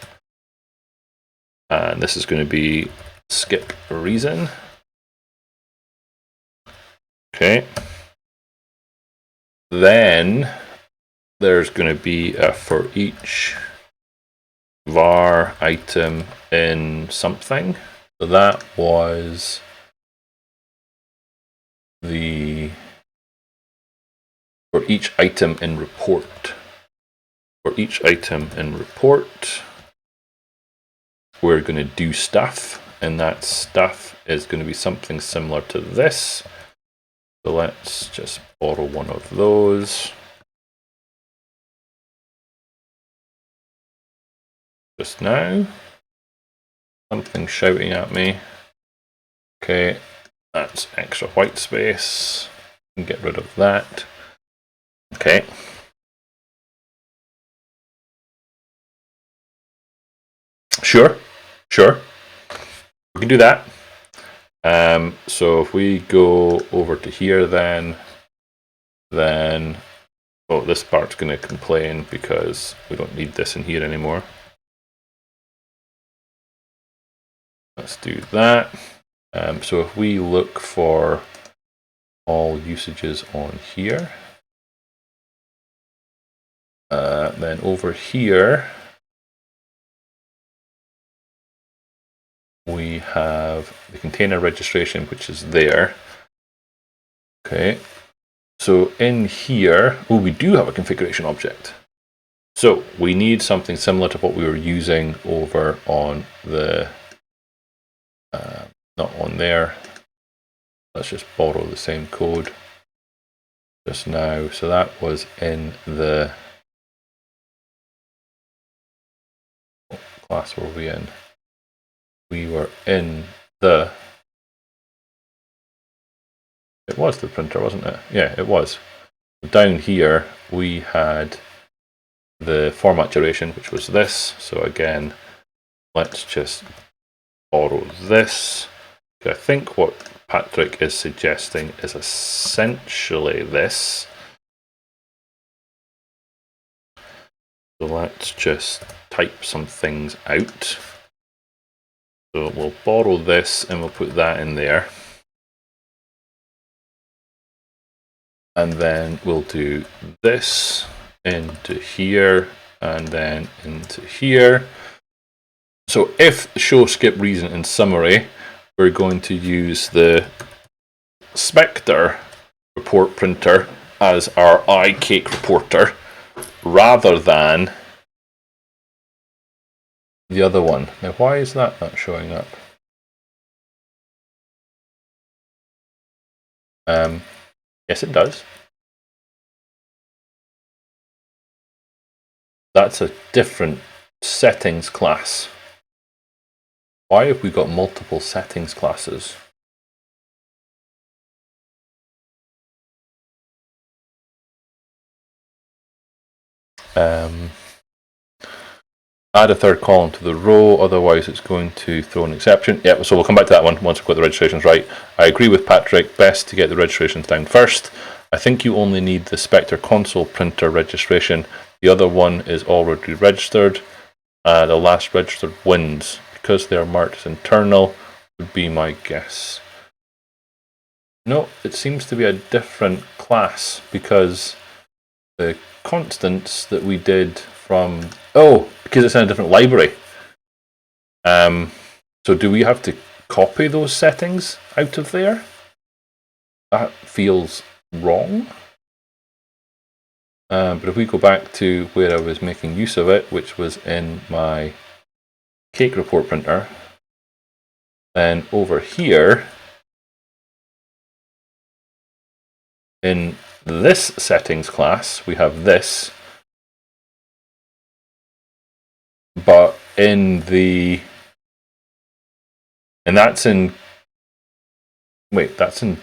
And this is going to be skip reason. Okay. Then there's going to be a for each var item in something. So that was the for each item in report. For each item in report, we're going to do stuff, and that stuff is going to be something similar to this. So let's just borrow one of those. Just now. Something shouting at me. Okay, that's extra white space. Get rid of that. Okay. Sure, sure. We can do that. So if we go over to here, then oh, this part's going to complain because we don't need this in here anymore. Let's do that. So if we look for all usages on here, then over here we have the container registration, which is there. Okay, so in here, oh, we do have a configuration object. So we need something similar to what we were using over on the, not on there. Let's just borrow the same code just now. So that was in the, what class were we in? We were in the, it was the printer, wasn't it? Yeah, it was. Down here, we had the format duration, which was this. So again, let's just borrow this. I think what Patrik is suggesting is essentially this. So let's just type some things out. So we'll borrow this and we'll put that in there. And then we'll do this into here and then into here. So if show, skip, reason, and summary, we're going to use the Spectre report printer as our iCake reporter rather than the other one. Now, why is that not showing up? Yes, it does. That's a different settings class. Why have we got multiple settings classes? Add a third column to the row, otherwise it's going to throw an exception. Yeah, so we'll come back to that one once we've got the registrations right. I agree with Patrik, best to get the registrations down first. I think you only need the Spectre.Console printer registration. The other one is already registered. The last registered wins. Because they are marked as internal, would be my guess. No, it seems to be a different class because the constants that we did from, oh, because it's in a different library. So do we have to copy those settings out of there? That feels wrong. But if we go back to where I was making use of it, which was in my cake report printer, then over here in this settings class, we have this, but in the, and that's in, wait, that's in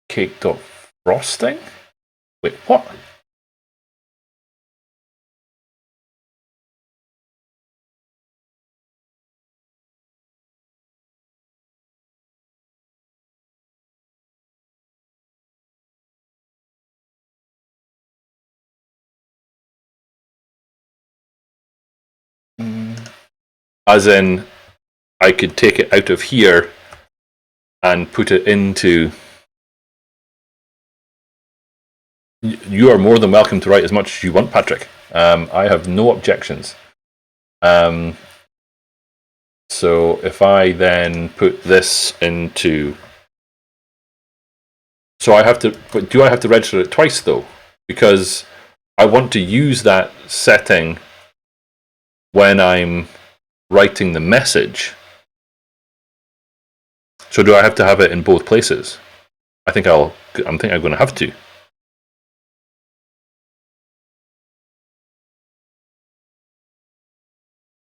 cake.frosting? Wait, what? As in, I could take it out of here and put it into. You are more than welcome to write as much as you want, Patrik. I have no objections. So if I then put this into. So I have to. But do I have to register it twice though? Because I want to use that setting when I'm writing the message. So do I have to have it in both places? I think I'm going to have to.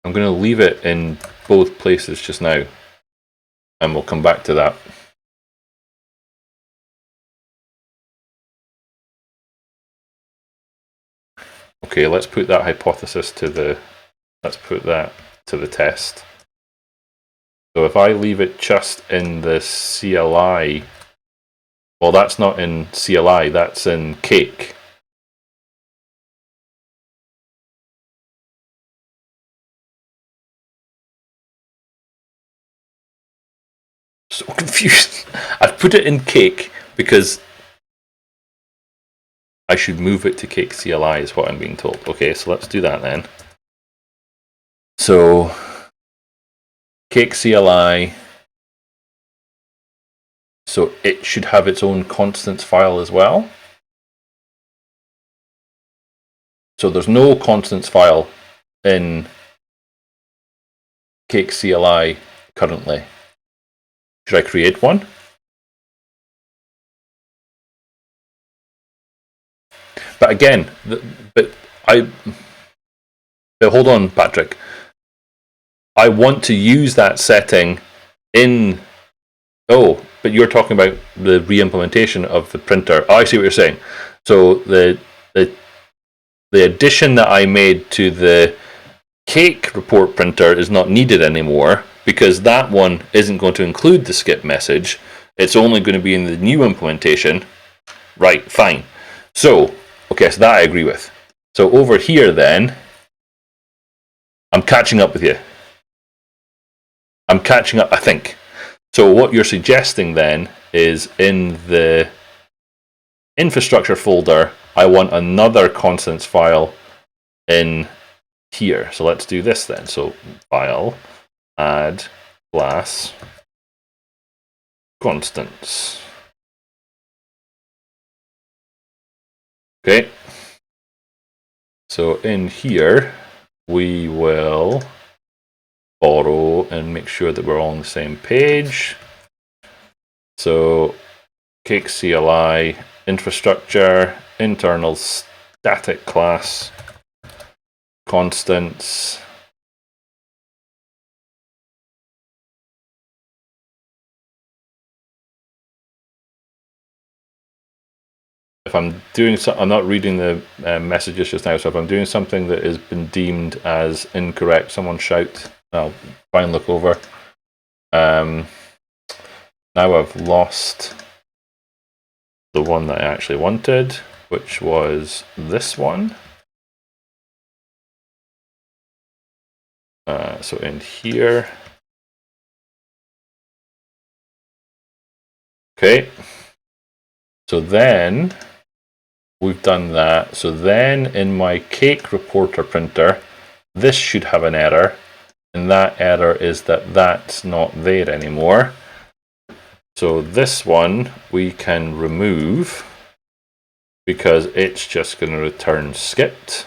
I'm going to leave it in both places just now, and we'll come back to that. Okay, let's put that hypothesis to the. Let's put that to the test. So if I leave it just in the CLI, well, that's not in CLI, that's in Cake. So confused. I've put it in Cake because I should move it to Cake CLI is what I'm being told. Okay, so let's do that then. So Cake CLI, so it should have its own constants file as well. So there's no constants file in Cake CLI currently. Should I create one? But again, hold on, Patrik. I want to use that setting in. Oh, but you're talking about the re-implementation of the printer. Oh, I see what you're saying. So the addition that I made to the Cake report printer is not needed anymore because that one isn't going to include the skip message. It's only going to be in the new implementation. Right, fine. So, okay, so that I agree with. So over here then, I'm catching up with you. I'm catching up, I think. So what you're suggesting then is in the infrastructure folder, I want another constants file in here. So let's do this then. So file, add class, constants. Okay. So in here, we will borrow and make sure that we're all on the same page. So Cake CLI, infrastructure, internal static class, constants. If I'm doing so, I'm not reading the messages just now, so if I'm doing something that has been deemed as incorrect, someone shout. I'll try and look over. Now I've lost the one that I actually wanted, which was this one. So in here. Okay. So then we've done that. So then in my Cake reporter printer, this should have an error. And that error is that that's not there anymore. So this one we can remove because it's just going to return skipped,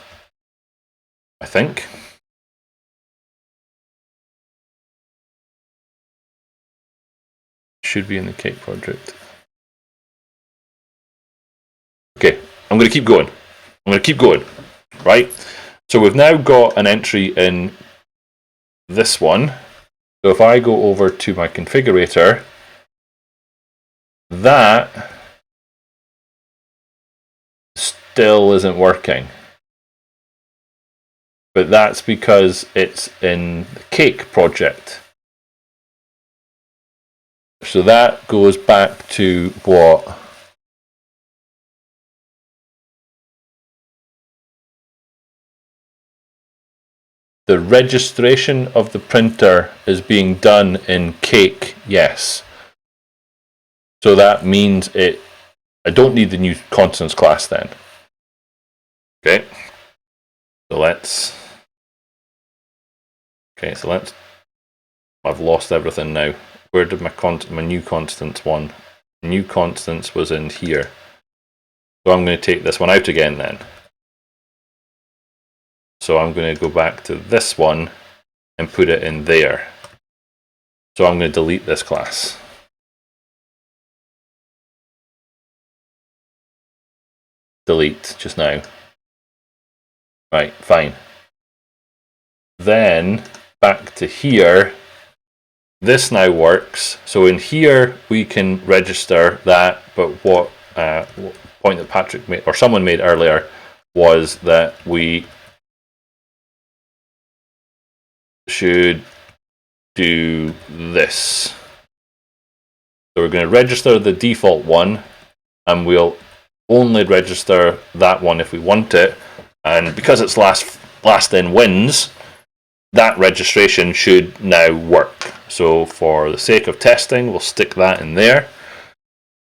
I think. Should be in the Cake project. Okay, I'm going to keep going. Right? So we've now got an entry in this one. So if I go over to my configurator, that still isn't working. But that's because it's in the Cake project. So that goes back to what? The registration of the printer is being done in Cake, yes. So that means I don't need the new constants class then. Okay. So I've lost everything now. Where did my new constants one? New constants was in here. So I'm going to take this one out again then. So I'm going to go back to this one and put it in there. So I'm going to delete this class. Delete just now. Right, fine. Then back to here. This now works. So in here we can register that, but what point that Patrik made or someone made earlier was that we should do this. So we're going to register the default one, and we'll only register that one if we want it. And because it's last in wins, that registration should now work. So for the sake of testing, we'll stick that in there.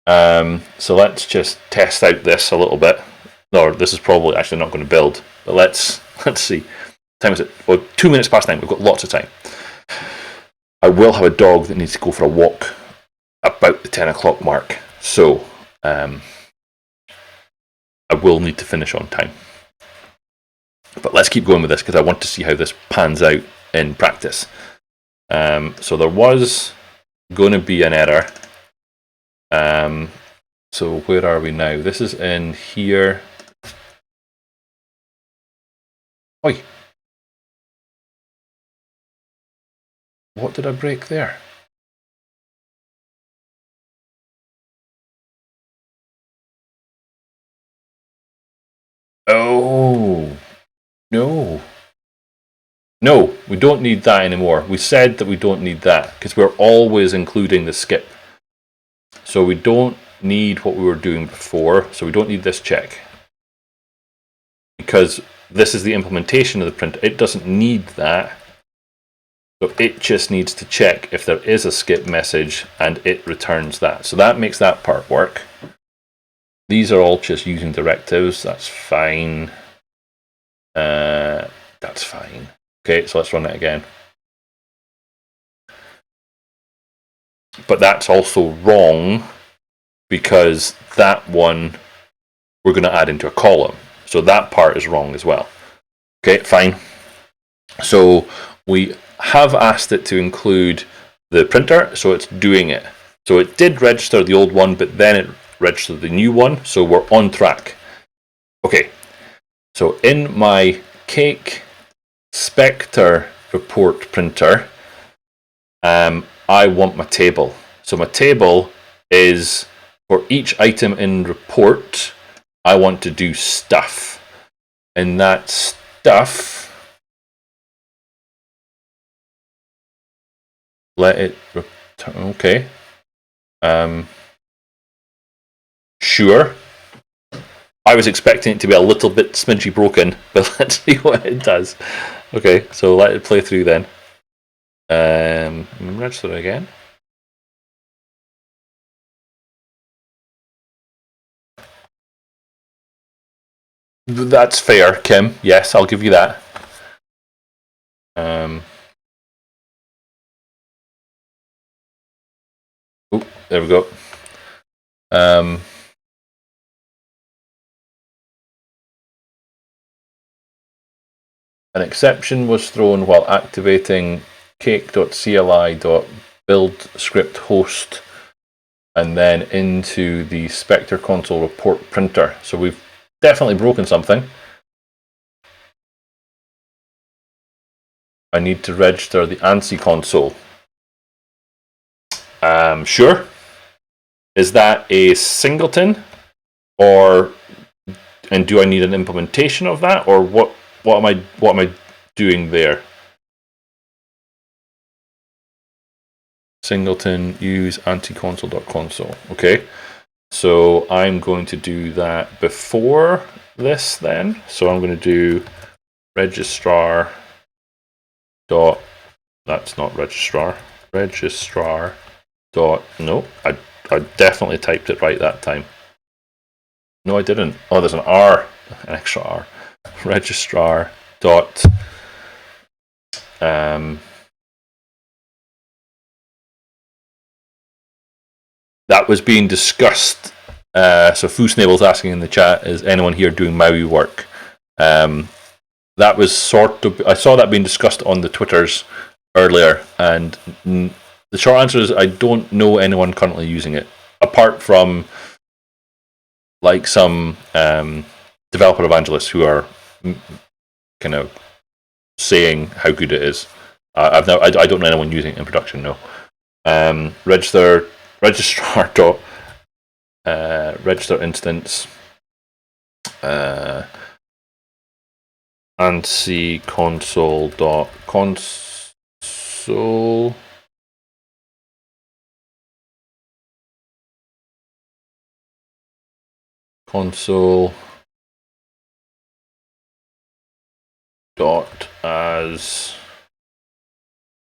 So let's just test out this a little bit. No, this is probably actually not going to build, but let's see. What time is it? Well, 2 minutes past 9. We've got lots of time. I will have a dog that needs to go for a walk about the 10 o'clock mark. So I will need to finish on time. But let's keep going with this because I want to see how this pans out in practice. So there was going to be an error. So where are we now? This is in here. Oi! What did I break there? Oh, no. No, we don't need that anymore. We said that we don't need that because we're always including the skip. So we don't need what we were doing before. So we don't need this check. Because this is the implementation of the printer. It doesn't need that. So it just needs to check if there is a skip message and it returns that. So that makes that part work. These are all just using directives. That's fine. That's fine. Okay, so let's run it again. But that's also wrong because that one we're going to add into a column. So that part is wrong as well. Okay, fine. So we have asked it to include the printer, so it's doing it. So it did register the old one, but then it registered the new one, so we're on track. Okay, so in my Cake Spectre report printer, I want my table. So my table is for each item in report, I want to do stuff. And that stuff, let it return. Okay. Sure. I was expecting it to be a little bit smidgy broken, but let's see what it does. Okay, so let it play through then. Register it again. That's fair, Kim. Yes, I'll give you that. Oh, there we go. An exception was thrown while activating cake.cli.build script host and then into the Spectre.Console report printer. So we've definitely broken something. I need to register the ANSI console. Sure. Is that a singleton, and do I need an implementation of that, or what am I doing there? Singleton use anticonsole.console. Okay, so I'm going to do that before this then. So I'm going to do registrar dot. That's not registrar. Registrar dot. No, I definitely typed it right that time. No, I didn't. Oh, there's an R, an extra R. Registrar dot. That was being discussed. So Foosnable's asking in the chat, is anyone here doing Maui work? That was sort of, I saw that being discussed on the Twitters earlier, and the short answer is I don't know anyone currently using it, apart from like some developer evangelists who are kind of saying how good it is. I don't know anyone using it in production. No. Registrar dot register instance ANSI console dot console. Console dot as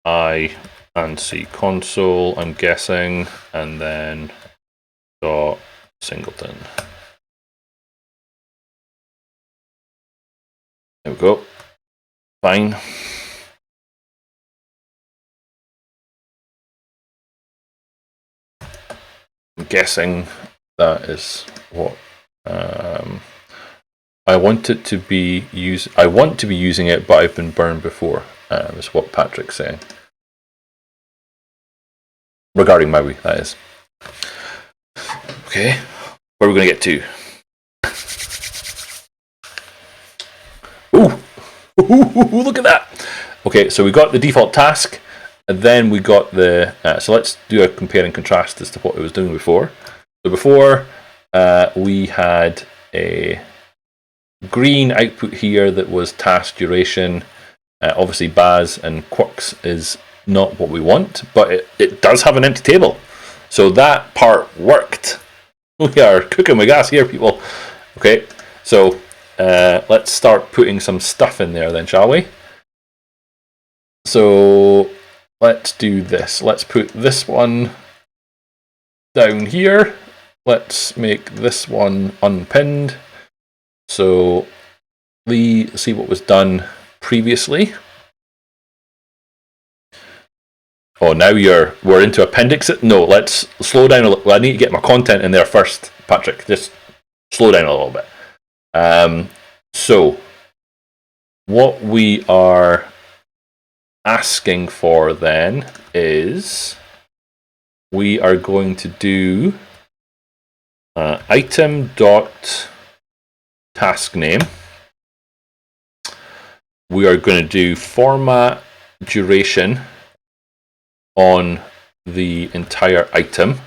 I and C console, I'm guessing, and then dot singleton. There we go. Fine. I'm guessing that is what I want it to be used. I want to be using it, but I've been burned before. Is what Patrik's saying regarding Maui. That is. Okay, where are we going to get to? Ooh, look at that. Okay, so we got the default task, and then we got the. So let's do a compare and contrast as to what it was doing before. So before we had a green output here that was task duration. Obviously, Baz and Quirks is not what we want, but it does have an empty table. So that part worked. We are cooking with gas here, people. Okay, so let's start putting some stuff in there then, shall we? So let's do this. Let's put this one down here. Let's make this one unpinned. So let's see what was done previously. Oh, now we're into appendix. No, let's slow down a little. I need to get my content in there first, Patrik. Just slow down a little bit. So what we are asking for then is we are going to do item dot task name. We are going to do format duration on the entire item,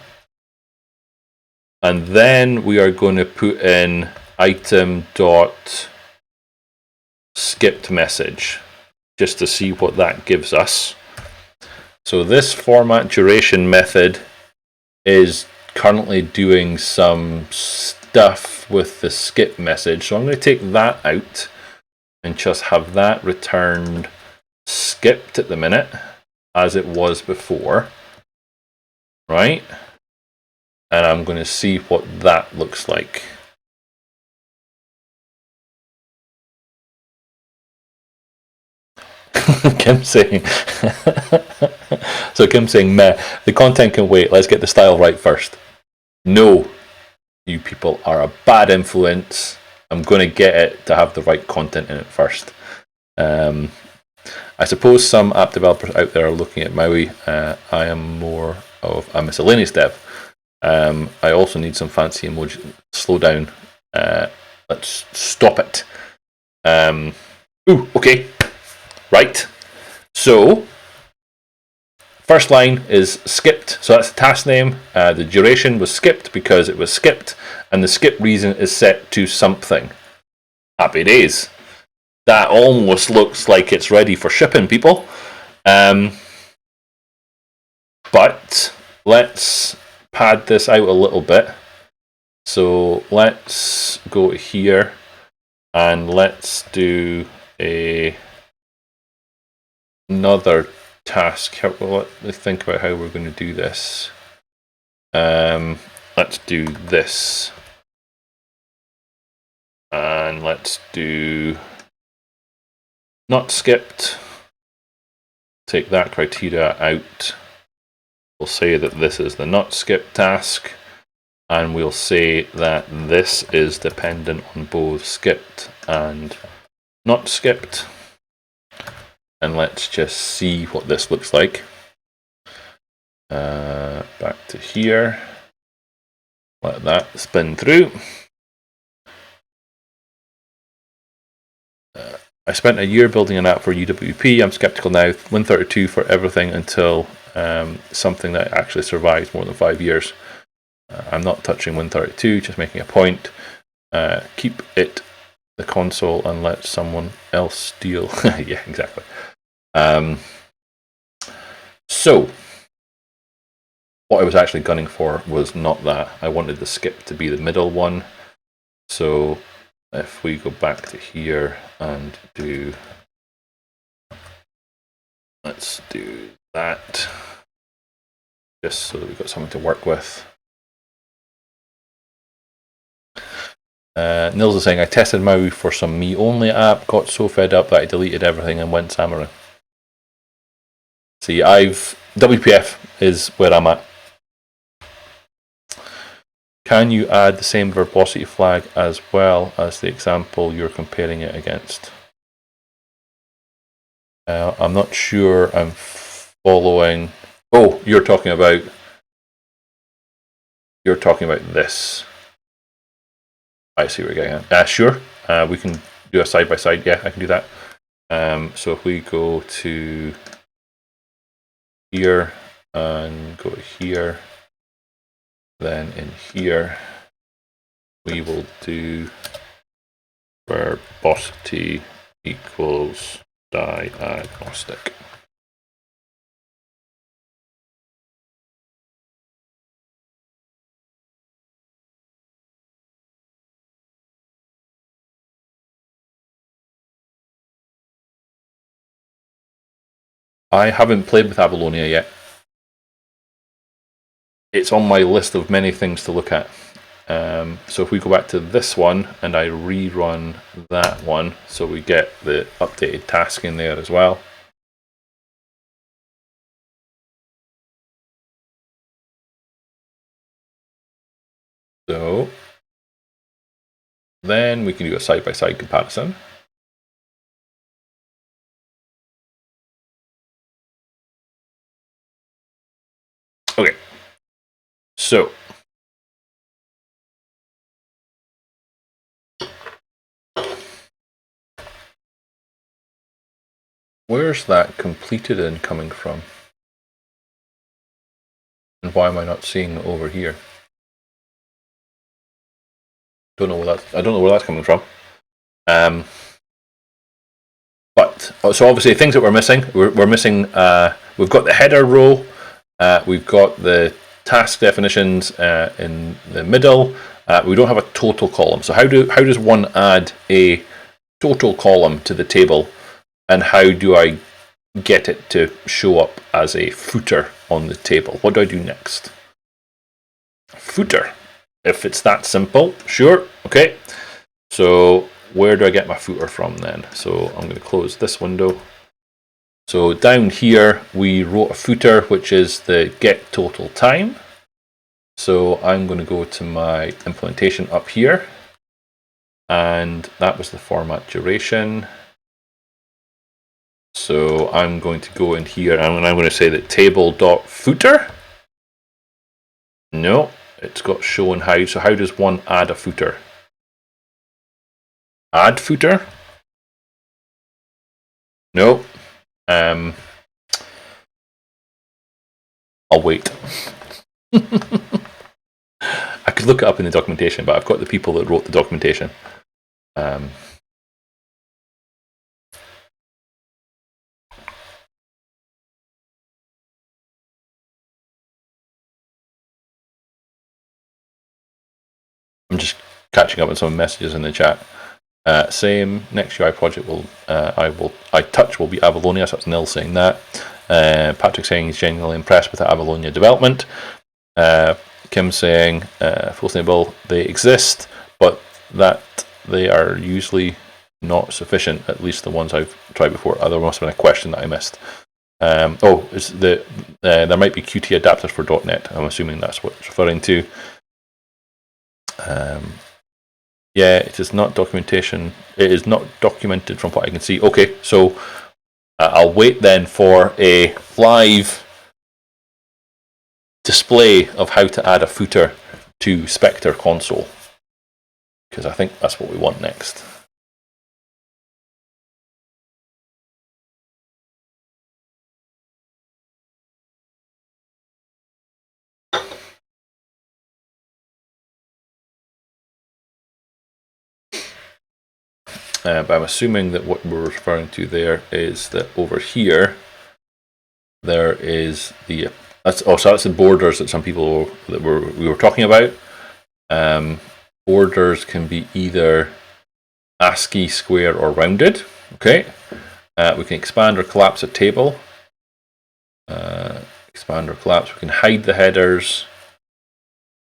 and then we are going to put in item dot skipped message just to see what that gives us. So this format duration method is currently doing some stuff with the skip message, so I'm going to take that out and just have that returned skipped at the minute as it was before, right? And I'm going to see what that looks like. Kim's saying so Kim's saying meh, the content can wait, let's get the style right first. No, you people are a bad influence. I'm going to get it to have the right content in it first. I suppose some app developers out there are looking at Maui. I am more of a miscellaneous dev. I also need some fancy emoji. Slow down. Let's stop it. Okay. Right. So, first line is skipped. So that's the task name. The duration was skipped because it was skipped, and the skip reason is set to something. Happy days. That almost looks like it's ready for shipping, people. But let's pad this out a little bit. So let's go here and let's do another task. Let me think about how we're going to do this. Let's do this. And let's do not skipped. Take that criteria out. We'll say that this is the not skipped task, and we'll say that this is dependent on both skipped and not skipped. And let's just see what this looks like. Back to here. Let that spin through. I spent a year building an app for UWP. I'm skeptical now. Win32 for everything until something that actually survives more than 5 years. I'm not touching Win32, just making a point. Keep it the console and let someone else steal. Yeah, exactly. So, what I was actually gunning for was not that. I wanted the skip to be the middle one. So, if we go back to here and do, let's do that, just so that we've got something to work with. Nils is saying, I tested Maui for some me-only app, got so fed up that I deleted everything and went Xamarin. See, WPF is where I'm at. Can you add the same verbosity flag as well as the example you're comparing it against? I'm not sure I'm following. Oh, you're talking about this. I see where you're getting at. Sure, we can do a side by side. Yeah, I can do that. So if we go to here and go here, then in here we will do verbosity equals diagnostic. I haven't played with Avalonia yet. It's on my list of many things to look at. So if we go back to this one and I rerun that one, so we get the updated task in there as well. So then we can do a side-by-side comparison. Okay, so where's that completed in coming from? And why am I not seeing it over here? I don't know where that's coming from. But so obviously things that we're missing. We're missing. We've got the header row. We've got the task definitions in the middle. We don't have a total column. So how does one add a total column to the table, and how do I get it to show up as a footer on the table? What do I do next? Footer. If it's that simple, sure, okay. So where do I get my footer from then? So I'm going to close this window. So down here we wrote a footer, which is the get total time. So I'm going to go to my implementation up here, and that was the format duration. So I'm going to go in here and I'm going to say that table.footer. No, it's got shown how. So how does one add a footer? Add footer? No. I'll wait. I could look it up in the documentation, but I've got the people that wrote the documentation. I'm just catching up on some messages in the chat. Same next UI project will touch will be Avalonia. So that's Nils saying that. Patrik saying he's genuinely impressed with the Avalonia development. Kim saying full stable, they exist, but that they are usually not sufficient. At least the ones I've tried before. There must have been a question that I missed. There might be Qt adapters for .NET. I'm assuming that's what it's referring to. Yeah, it is not documentation. It is not documented from what I can see. Okay, so I'll wait then for a live display of how to add a footer to Spectre.Console, because I think that's what we want next. But I'm assuming that what we're referring to there is that over here there is the so that's the borders that some people we were talking about. Borders can be either ASCII, square, or rounded. Okay, we can expand or collapse a table. Expand or collapse. We can hide the headers,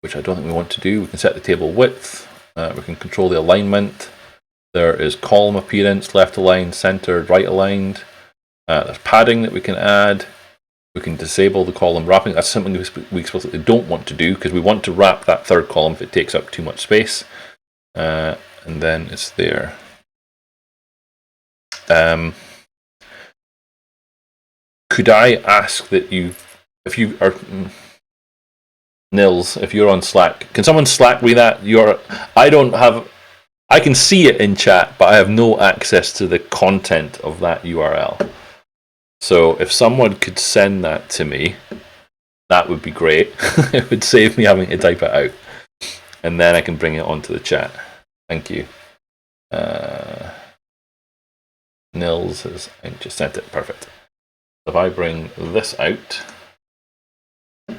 which I don't think we want to do. We can set the table width. We can control the alignment. There is column appearance, left aligned, centered, right aligned. There's padding that we can add. We can disable the column wrapping. That's something we explicitly don't want to do because we want to wrap that third column if it takes up too much space. And then it's there. Could I ask that if you are Nils, if you're on Slack, can someone Slack me that? I can see it in chat, but I have no access to the content of that URL. So if someone could send that to me, that would be great. It would save me having to type it out. And then I can bring it onto the chat. Thank you. Nils has just sent it. Perfect. If I bring this out,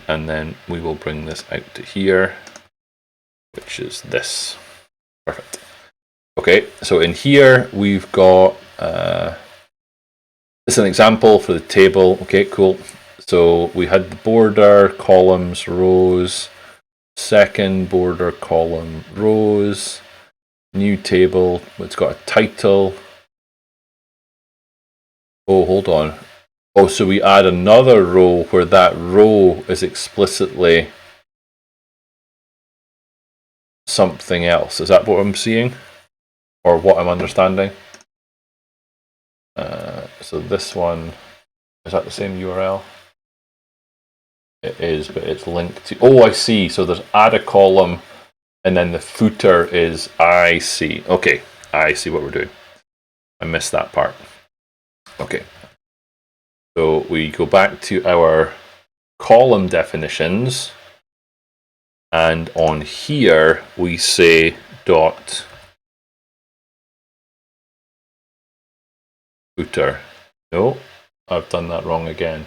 and then we will bring this out to here, which is this. Perfect. Okay, so in here we've got this is an example for the table. Okay, cool. So we had the border, columns, rows, second border, column, rows, new table. It's got a title. Oh, hold on. Oh, so we add another row where that row is explicitly something else. Is that what I'm seeing? Or what I'm understanding? So this one, is that the same URL? It is, but it's linked to... Oh, I see. So there's add a column, and then the footer is... I see. Okay, I see what we're doing. I missed that part. Okay. So we go back to our column definitions, and on here we say dot footer. No, I've done that wrong again.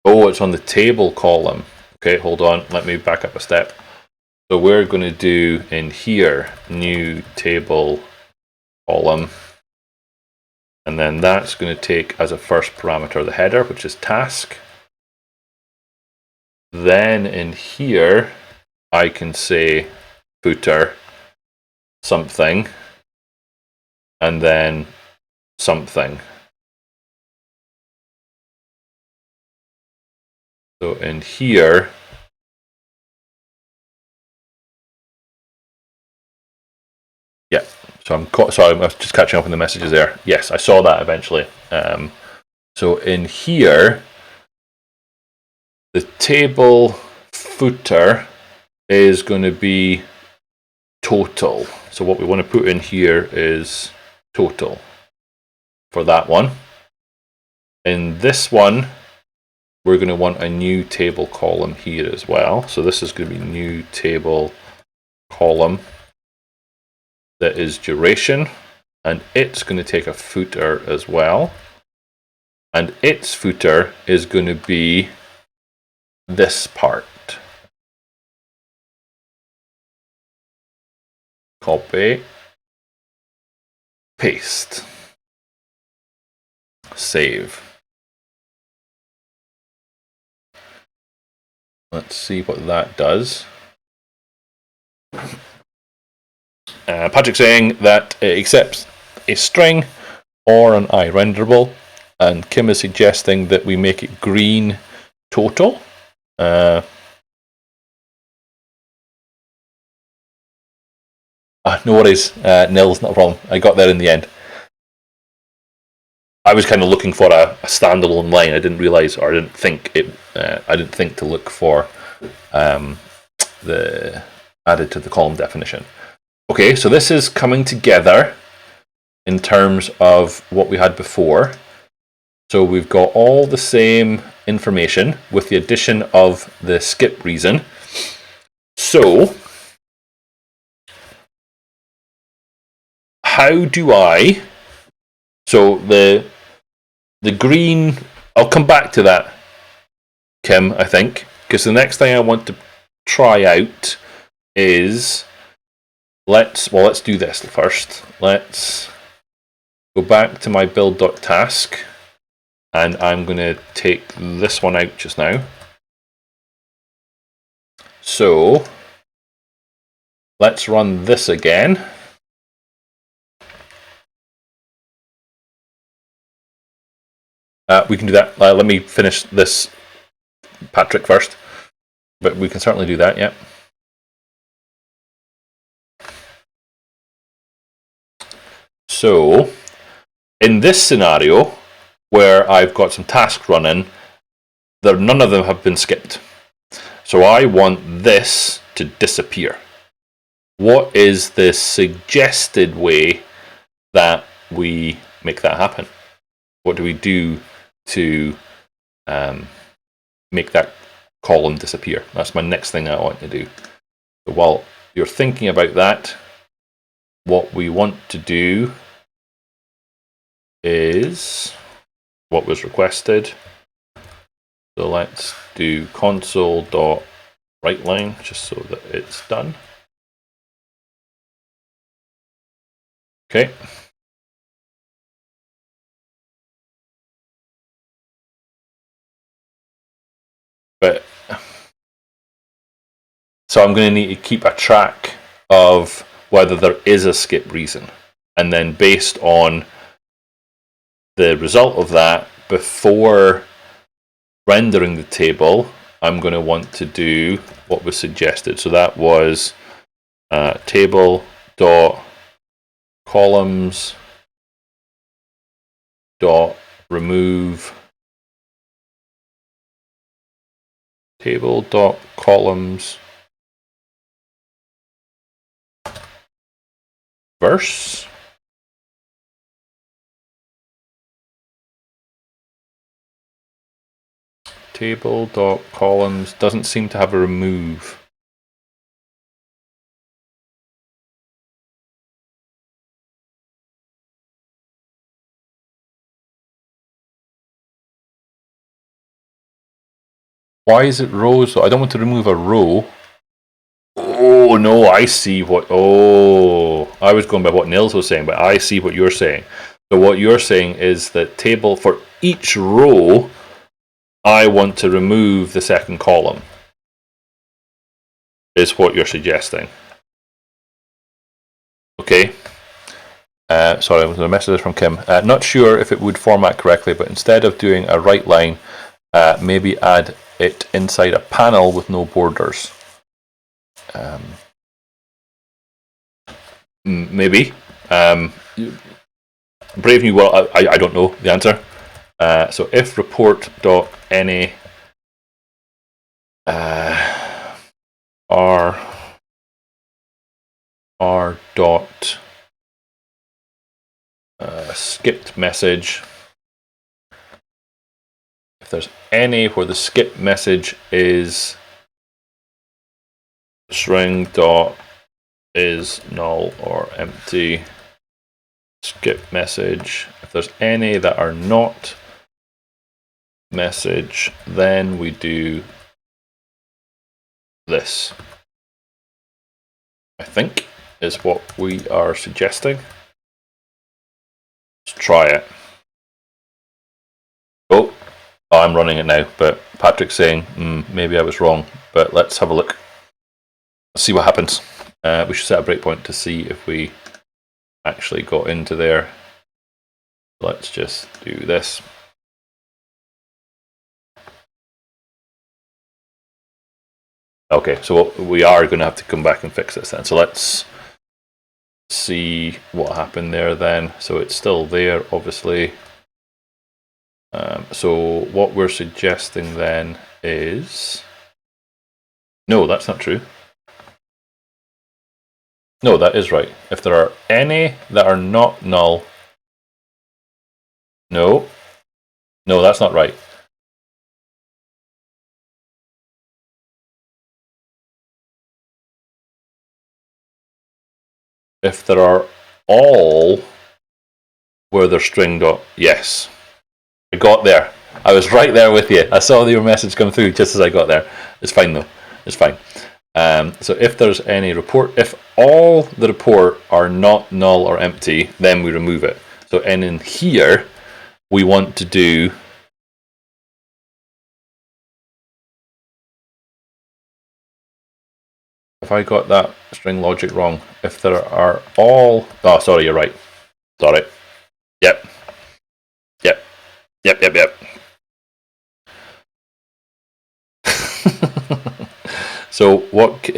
Oh, it's on the table column. Okay, hold on. Let me back up a step. So we're going to do in here, new table column. And then that's going to take as a first parameter the header, which is task. Then in here, I can say footer something, and then something. So in here, yeah. So I was just catching up on the messages there. Yes, I saw that eventually. So in here, the table footer is going to be total. So what we want to put in here is total for that one. In this one, we're going to want a new table column here as well. So this is going to be new table column that is duration, and it's going to take a footer as well. And its footer is going to be this part. Copy, paste, save. Let's see what that does. Patrik saying that it accepts a string or an iRenderable, and Kim is suggesting that we make it green total. No worries, Nils, not a problem. I got there in the end. I was kind of looking for a standalone line. I didn't realize, or I didn't think it. I didn't think to look for the added to the column definition. Okay, so this is coming together in terms of what we had before. So we've got all the same information with the addition of the skip reason. So how do I? So The green, I'll come back to that, Kim, I think, because the next thing I want to try out is let's do this first. Let's go back to my build.task, and I'm going to take this one out just now. So let's run this again. We can do that. Let me finish this Patrik first, but we can certainly do that, yeah. So in this scenario, where I've got some tasks running, none of them have been skipped. So I want this to disappear. What is the suggested way that we make that happen? What do we do to make that column disappear? That's my next thing I want to do. So while you're thinking about that, what we want to do is what was requested. So let's do console.writeLine just so that it's done. Okay. But so I'm going to need to keep a track of whether there is a skip reason, and then based on the result of that, before rendering the table, I'm going to want to do what was suggested. So that was table.columns.remove table.columns verse. Table.columns doesn't seem to have a remove. Why is it rows? I don't want to remove a row. Oh no, I see what. Oh, I was going by what Nils was saying, but I see what you're saying. So what you're saying is that table for each row, I want to remove the second column. Is what you're suggesting. Okay. Sorry, I was going to message this from Kim. Not sure if it would format correctly, but instead of doing a right line, maybe add it inside a panel with no borders. Maybe. Brave New World, I don't know the answer. So if report.any r dot skipped message, if there's any where the skip message is string dot is null or empty, skip message. If there's any that are not message, then we do this, I think is what we are suggesting. Let's try it. Oh, I'm running it now, but Patrik's saying maybe I was wrong, but let's have a look. Let's see what happens. We should set a breakpoint to see if we actually got into there. Let's just do this. Okay, so we are going to have to come back and fix this then. So let's see what happened there then. So it's still there, obviously. So what we're suggesting then is... No, that's not true. No, that is right. If there are any that are not null... No, that's not right. If there are all where they're string dot... Yes. I got there. I was right there with you. I saw your message come through just as I got there. It's fine though. It's fine. So if there's any report, if all the report are not null or empty, then we remove it. So and in here, we want to do if I got that string logic wrong, if there are all... Oh, sorry, you're right. Sorry. Yep. Yep. Yep, yep, yep. So what...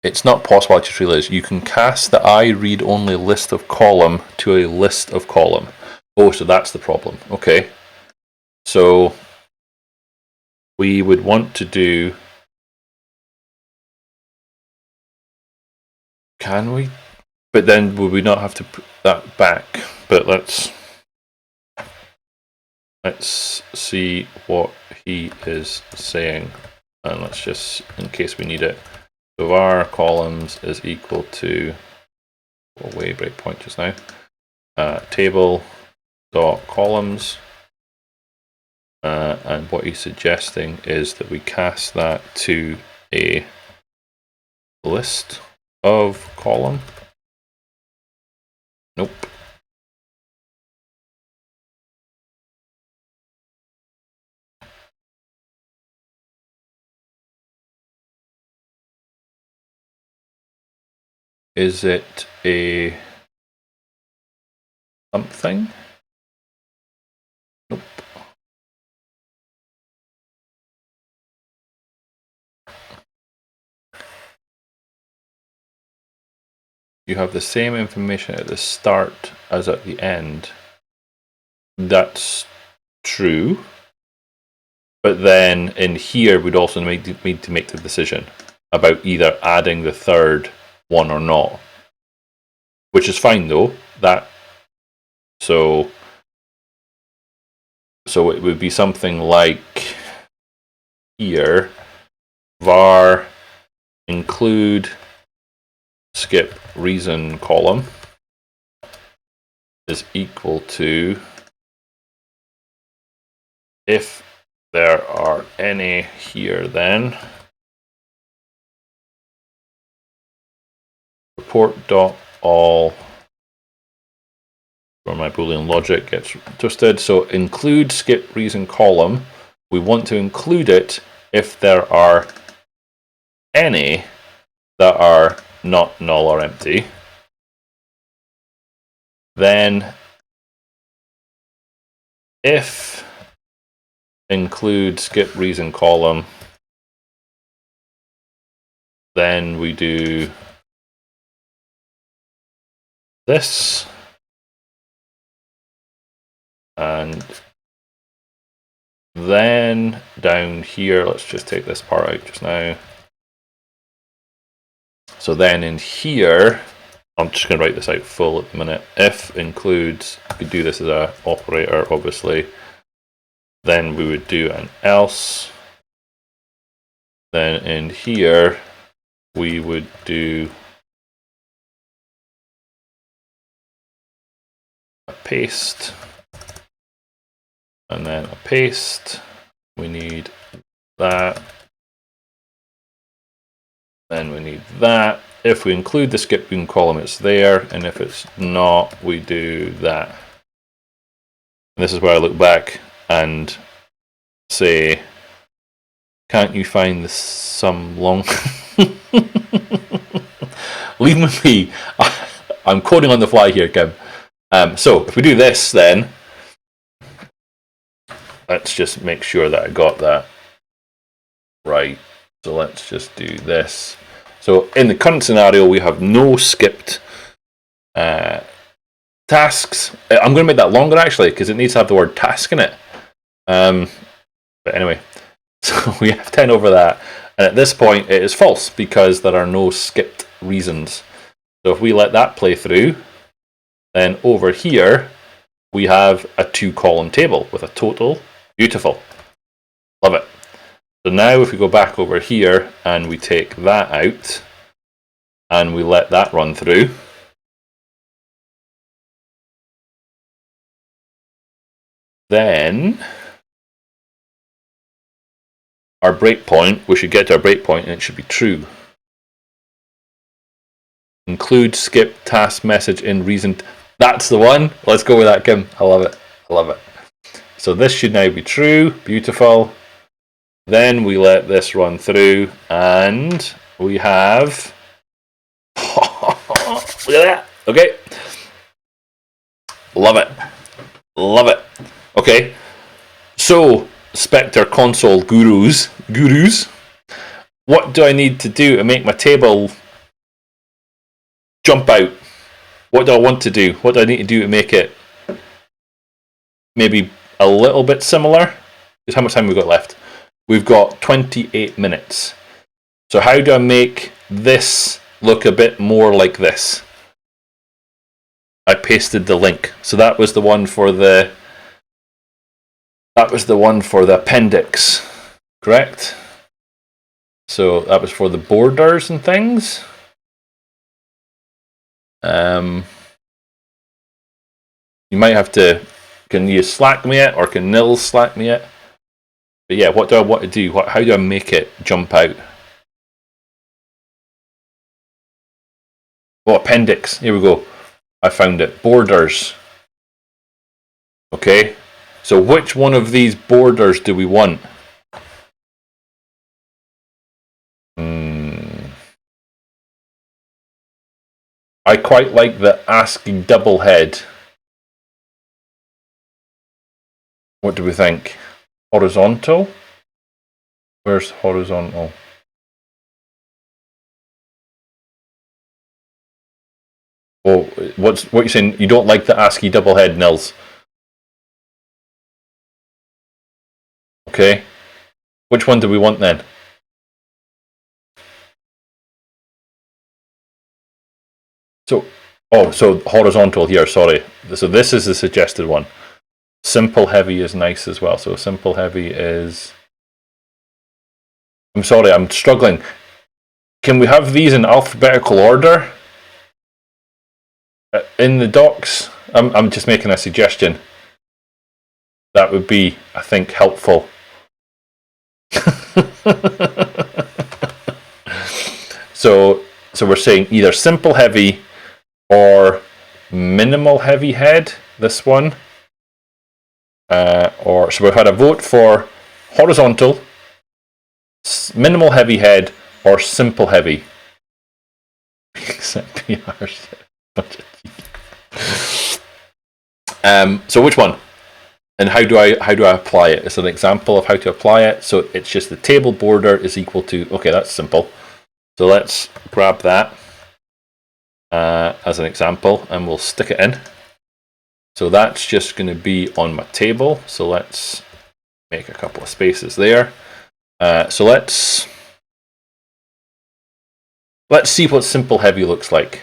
it's not possible I just realised you can cast the I read only list of column to a list of column. Oh, so that's the problem. Okay. So we would want to do... Can we? But then would we not have to put that back? But let's see what he is saying, and let's just, in case we need it. So var columns is equal to away breakpoint just now. Table dot columns, and what he's suggesting is that we cast that to a list of column. Nope. Is it a something? Nope. You have the same information at the start as at the end. That's true. But then in here, we'd also need to make the decision about either adding the third one or not. Which is fine though. So it would be something like here, var include skip reason column is equal to if there are any here, then report.all, where my Boolean logic gets twisted. So include skip reason column. We want to include it if there are any that are not null or empty. Then if include skip reason column, then we do this, and then down here, let's just take this part out just now. So then in here, I'm just going to write this out full at the minute. If includes, we could do this as an operator, obviously. Then we would do an else. Then in here, we would do a paste. And then a paste. We need that. Then we need that. If we include the skip reason column, it's there. And if it's not, we do that. And this is where I look back and say, can't you find this some long... Leave with me. I'm coding on the fly here, Kim. So if we do this, then let's just make sure that I got that right. So let's just do this. So in the current scenario, we have no skipped tasks. I'm going to make that longer actually, because it needs to have the word task in it. But anyway, so we have 10 over that. And at this point, it is false because there are no skipped reasons. So if we let that play through, then over here, we have a 2-column table with a total. Beautiful. Love it. So now if we go back over here and we take that out and we let that run through, then our breakpoint, we should get to our breakpoint and it should be true. Include skip task message in reason. That's the one. Let's go with that, Kim. I love it. I love it. So this should now be true. Beautiful. Then we let this run through and we have. Look at that. Okay. Love it. Love it. Okay. So, Spectre.Console gurus, what do I need to do to make my table jump out? What do I want to do? What do I need to do to make it maybe a little bit similar? Because how much time have we got left? We've got 28 minutes. So how do I make this look a bit more like this? I pasted the link. So that was the one for the appendix, correct? So that was for the borders and things. You might have to, can you Slack me it, or can Nils Slack me it? But yeah, what do I want to do? How do I make it jump out? Oh, appendix. Here we go. I found it. Borders. Okay. So which one of these borders do we want? I quite like the ASCII double head. What do we think? Horizontal? Where's horizontal? Oh, what you saying? You don't like the ASCII double head, Nils? Okay. Which one do we want then? So horizontal here, sorry. So this is the suggested one. Simple heavy is nice as well. So simple heavy is... I'm sorry, I'm struggling. Can we have these in alphabetical order? In the docs? I'm just making a suggestion. That would be, I think, helpful. So we're saying either simple heavy or minimal heavy head, this one. So we've had a vote for horizontal, minimal heavy head, or simple heavy. Except PRs. So which one? And how do I apply it? It's an example of how to apply it. So it's just the table border is equal to, okay, that's simple. So let's grab that as an example and we'll stick it in. So that's just going to be on my table. So let's make a couple of spaces there. So let's see what simple heavy looks like.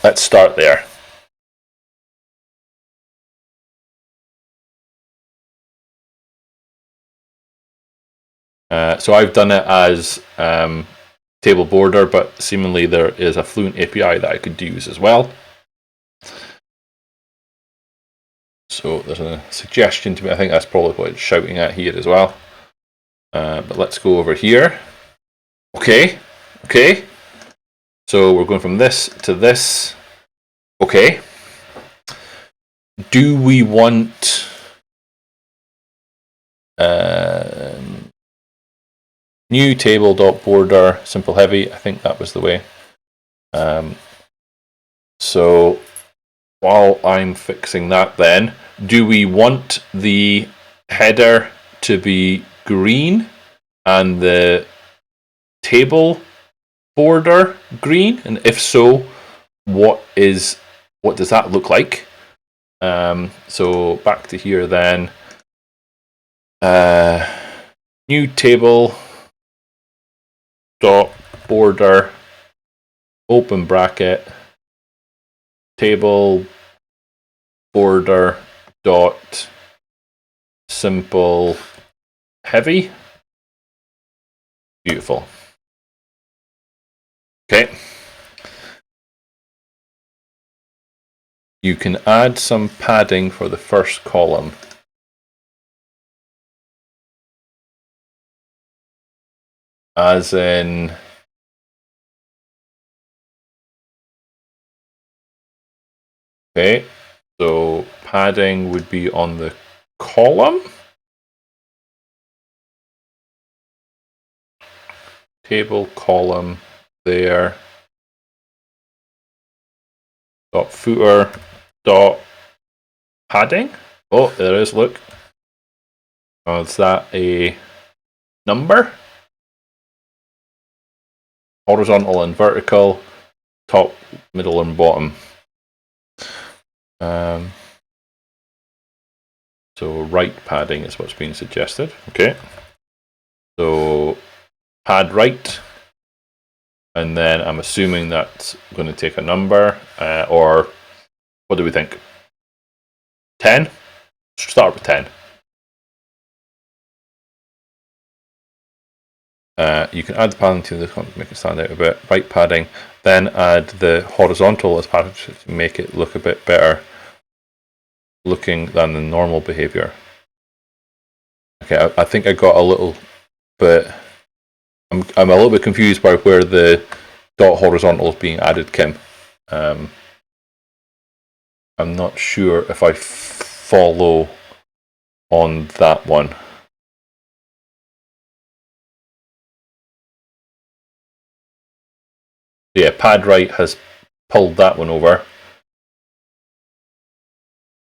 Let's start there. So I've done it as table border, but seemingly there is a Fluent API that I could use as well. So there's a suggestion to me. I think that's probably what it's shouting at here as well. But let's go over here. Okay. So we're going from this to this. Okay. Do we want new table.border simple heavy? I think that was the way. So while I'm fixing that then, do we want the header to be green and the table border green? And if so, what does that look like? So back to here then. New table dot border open bracket table border dot simple heavy. Beautiful. Okay. you can add some padding for the first column. As in, okay, so padding would be on the column. Table column there. Dot footer dot padding. Oh, there is, look. Oh, is that a number? Horizontal and vertical, top, middle, and bottom. So right padding is what's being suggested. Okay. So pad right, and then I'm assuming that's going to take a number, or what do we think? 10? Start with 10. You can add the padding to this one to make it stand out a bit. Right padding, then add the horizontal as padding to make it look a bit better looking than the normal behavior. Okay, I think I got a little bit. I'm a little bit confused by where the dot horizontal is being added, Kim. I'm not sure if I follow on that one. Yeah, pad right has pulled that one over,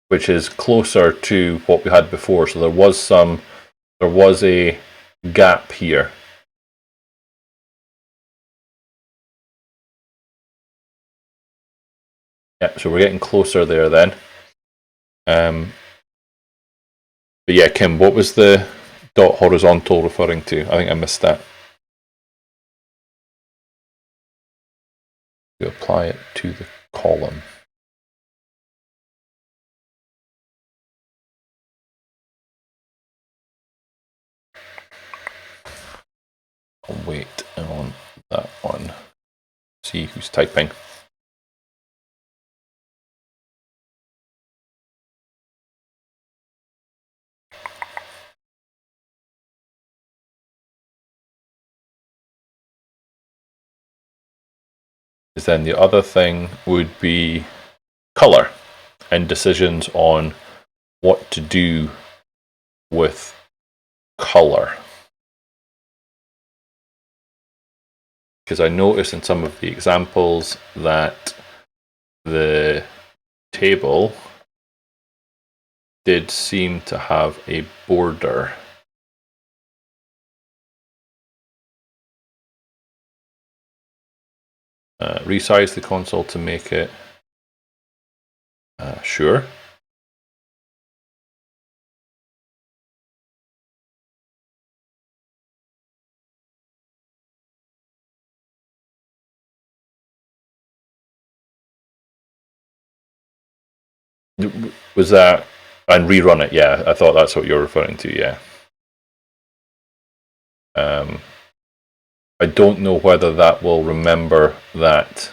which is closer to what we had before. So there was a gap here. Yeah, so we're getting closer there then. But yeah, Kim, what was the dot horizontal referring to? I think I missed that. You apply it to the column. I'll wait on that one. See who's typing. Then the other thing would be color and decisions on what to do with color. Because I noticed in some of the examples that the table did seem to have a border. Resize the console to make it sure. Was that, and rerun it? Yeah, I thought that's what you're referring to. Yeah. I don't know whether that will remember that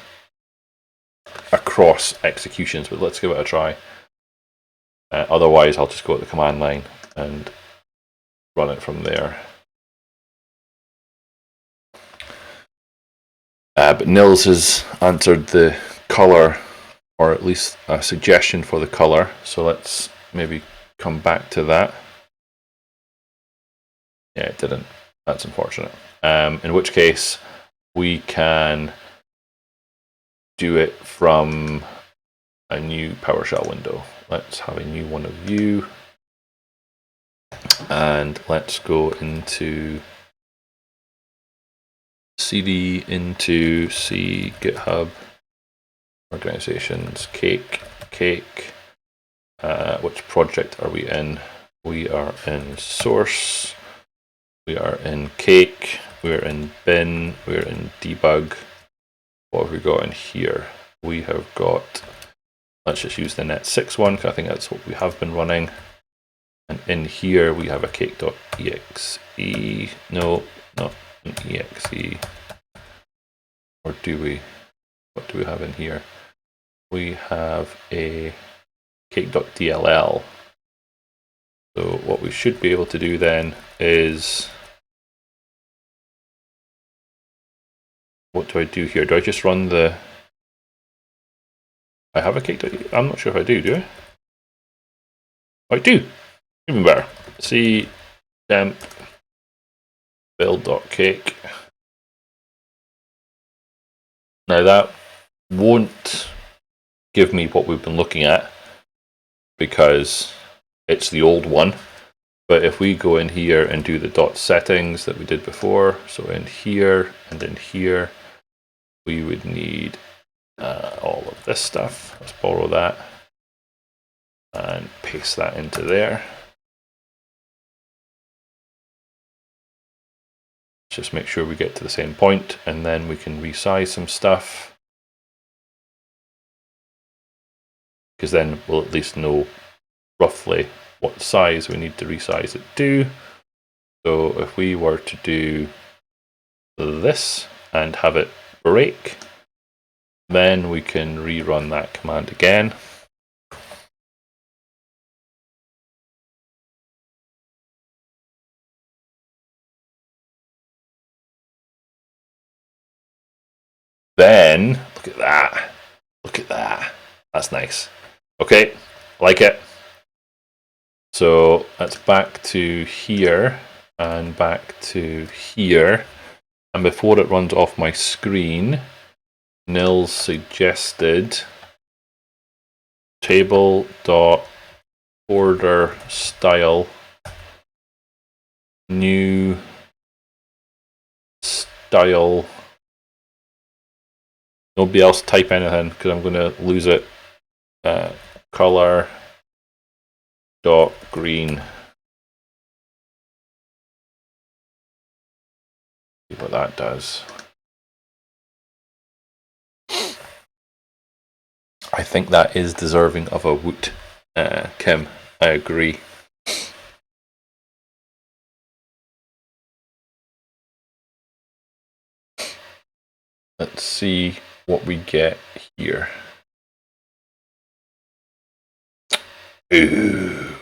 across executions, but let's give it a try. Otherwise, I'll just go to the command line and run it from there. But Nils has answered the color, or at least a suggestion for the color. So let's maybe come back to that. Yeah, it didn't. That's unfortunate. In which case, we can do it from a new PowerShell window. Let's have a new one of view. And let's go into CD into C GitHub organizations cake. Which project are we in? We are in source. We are in cake. We're in bin. We're in debug. What have we got in here? We have got. Let's just use the net6 one because I think that's what we have been running. And in here we have a cake.exe. No, not an exe. Or do we? What do we have in here? we have a cake.dll. So what we should be able to do then is, what do I do here? Do I just run the, I have a cake. I'm not sure if I do I? I do. Even better. See temp build.cake. Now that won't give me what we've been looking at because it's the old one. But if we go in here and do the dot settings that we did before, so in here and in here, we would need all of this stuff. Let's borrow that and paste that into there. Just make sure we get to the same point, and then we can resize some stuff, because then we'll at least know roughly what size we need to resize it to. So if we were to do this and have it break, then we can rerun that command again. Then, look at that. Look at that. That's nice. Okay, like it. So that's back to here and back to here. And before it runs off my screen, Nils suggested table.order style new style. Nobody else type anything because I'm going to lose it. Color dot green. See what that does. I think that is deserving of a woot, Kim. I agree. Let's see what we get here. Ooh.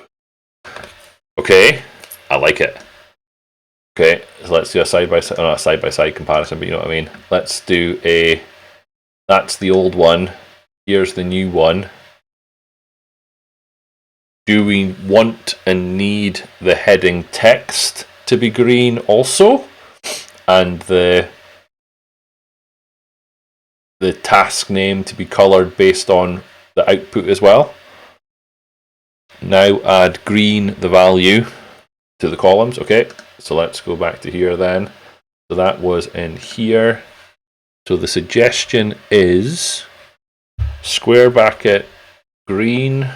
Okay, I like it. Okay, so let's do a side-by-side, not a side-by-side comparison, but you know what I mean. Let's do a, that's the old one, here's the new one. Do we want and need the heading text to be green also? And the task name to be colored based on the output as well? Now add green, the value, to the columns. Okay, so let's go back to here then. So that was in here. So the suggestion is square bracket green,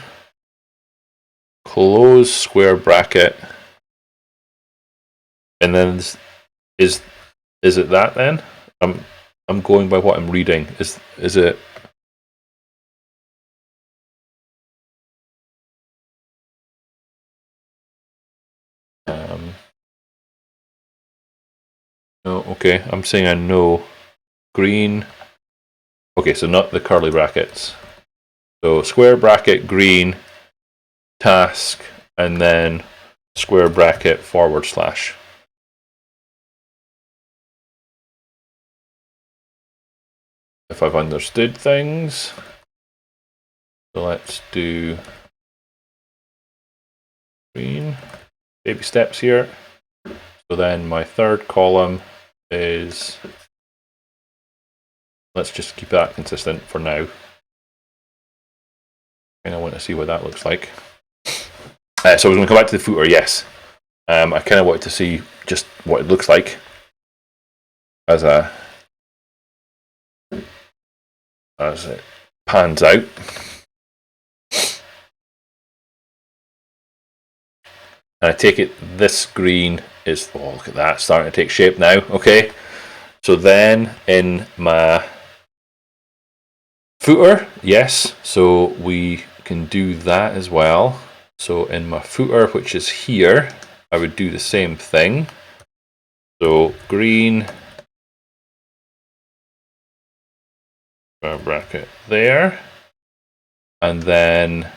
close square bracket, and then is it that then? I'm going by what I'm reading. Is it? No, okay, I'm saying I know. Green. Okay, so not the curly brackets. So square bracket green, task, and then square bracket / if I've understood things. So let's do green. Baby steps here. So then my third column is, let's just keep that consistent for now. And I want to see what that looks like. So I was going to come back to the footer, yes. I kind of wanted to see just what it looks like as it pans out. And I take it this green is, oh, look at that, starting to take shape now. Okay, so then in my footer, yes, so we can do that as well. So in my footer, which is here, I would do the same thing. So green, bracket there, and then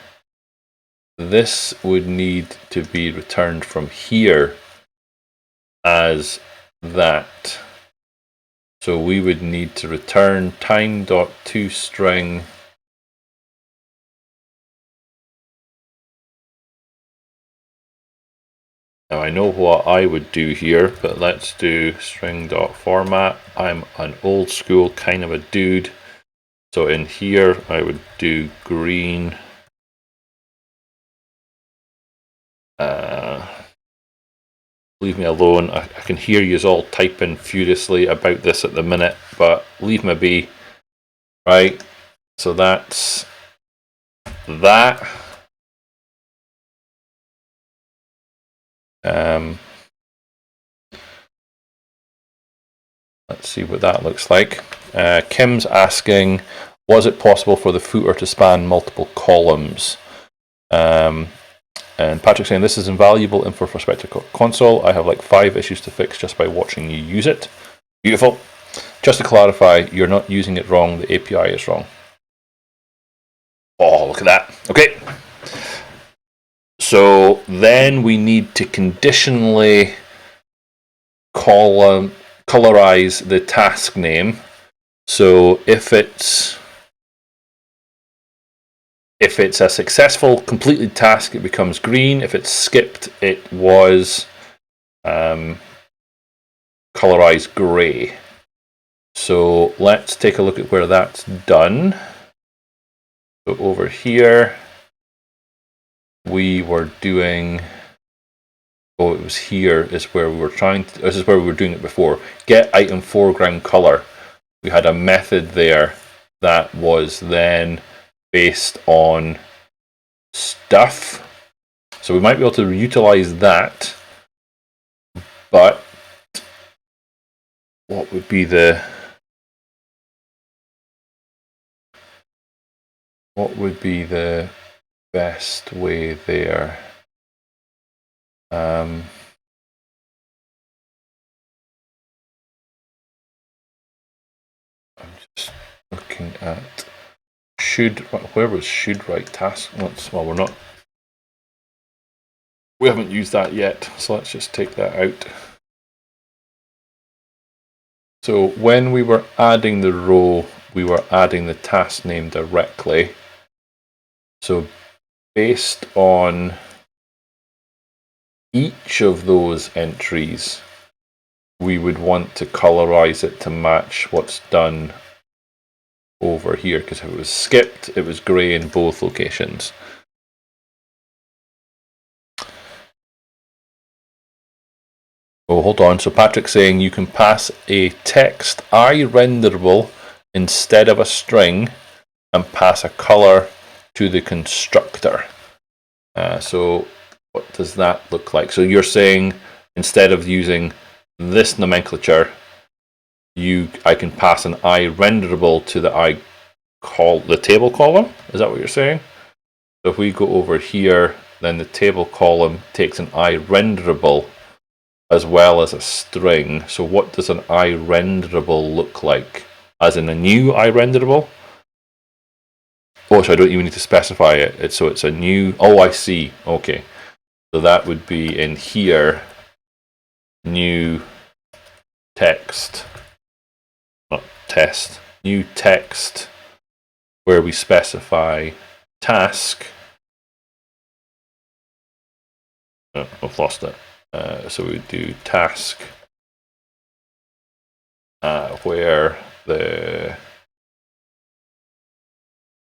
this would need to be returned from here as that. So we would need to return time.toString. Now I know what I would do here, but let's do string.format. I'm an old school kind of a dude. So in here I would do green. Leave me alone. I can hear you all typing furiously about this at the minute, but leave me be. Right, so that's that. Let's see what that looks like. Kim's asking, was it possible for the footer to span multiple columns? And Patrick saying, this is invaluable info for Spectre.Console. I have like 5 issues to fix just by watching you use it. Beautiful. Just to clarify, you're not using it wrong. The API is wrong. Oh, look at that. Okay. So then we need to conditionally colorize the task name. So if it's a successful completed task, it becomes green. If it's skipped, it was colorized gray. So let's take a look at where that's done. So over here, we were doing. Oh, it was here is where we were trying to. This is where we were doing it before. Get item foreground color. We had a method there that was then based on stuff. So we might be able to utilize that. But what would be the best way there? I'm just looking at where was should write task? Well, we're not. We haven't used that yet, so let's just take that out. So when we were adding the row, we were adding the task name directly. So based on each of those entries, we would want to colorize it to match what's done over here, because if it was skipped, it was grey in both locations. Oh, hold on. So Patrick's saying you can pass a text iRenderable instead of a string and pass a color to the constructor. So what does that look like? So you're saying instead of using this nomenclature, I can pass an iRenderable to the table column? Is that what you're saying? So if we go over here, then the table column takes an iRenderable as well as a string. So what does an iRenderable look like? As in a new iRenderable? Oh, so I don't even need to specify it. So it's a new. Oh, I see. Okay. So that would be in here, new text, not test, new text, where we specify task. Oh, I've lost it. So we would do task, where the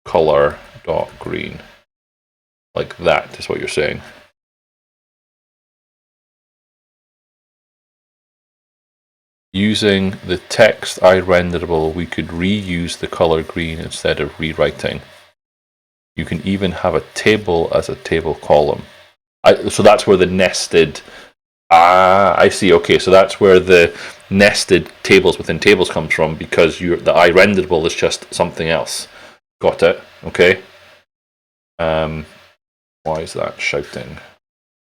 color dot green, like that is what you're saying. Using the text iRenderable, we could reuse the color green instead of rewriting. You can even have a table as a table column. So that's where the nested. I see. Okay, so that's where the nested tables within tables comes from, because the iRenderable is just something else. Got it. Okay. Why is that shouting?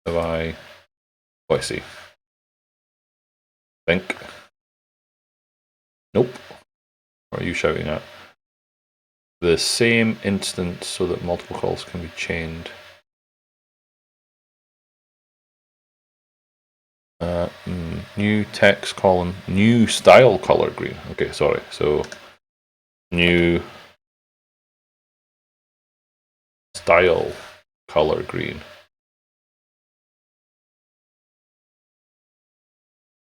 Have I? Oh, I see. Think. Nope. What are you shouting at? the same instance so that multiple calls can be chained. New text column, new style color green. Okay, sorry. So new style color green.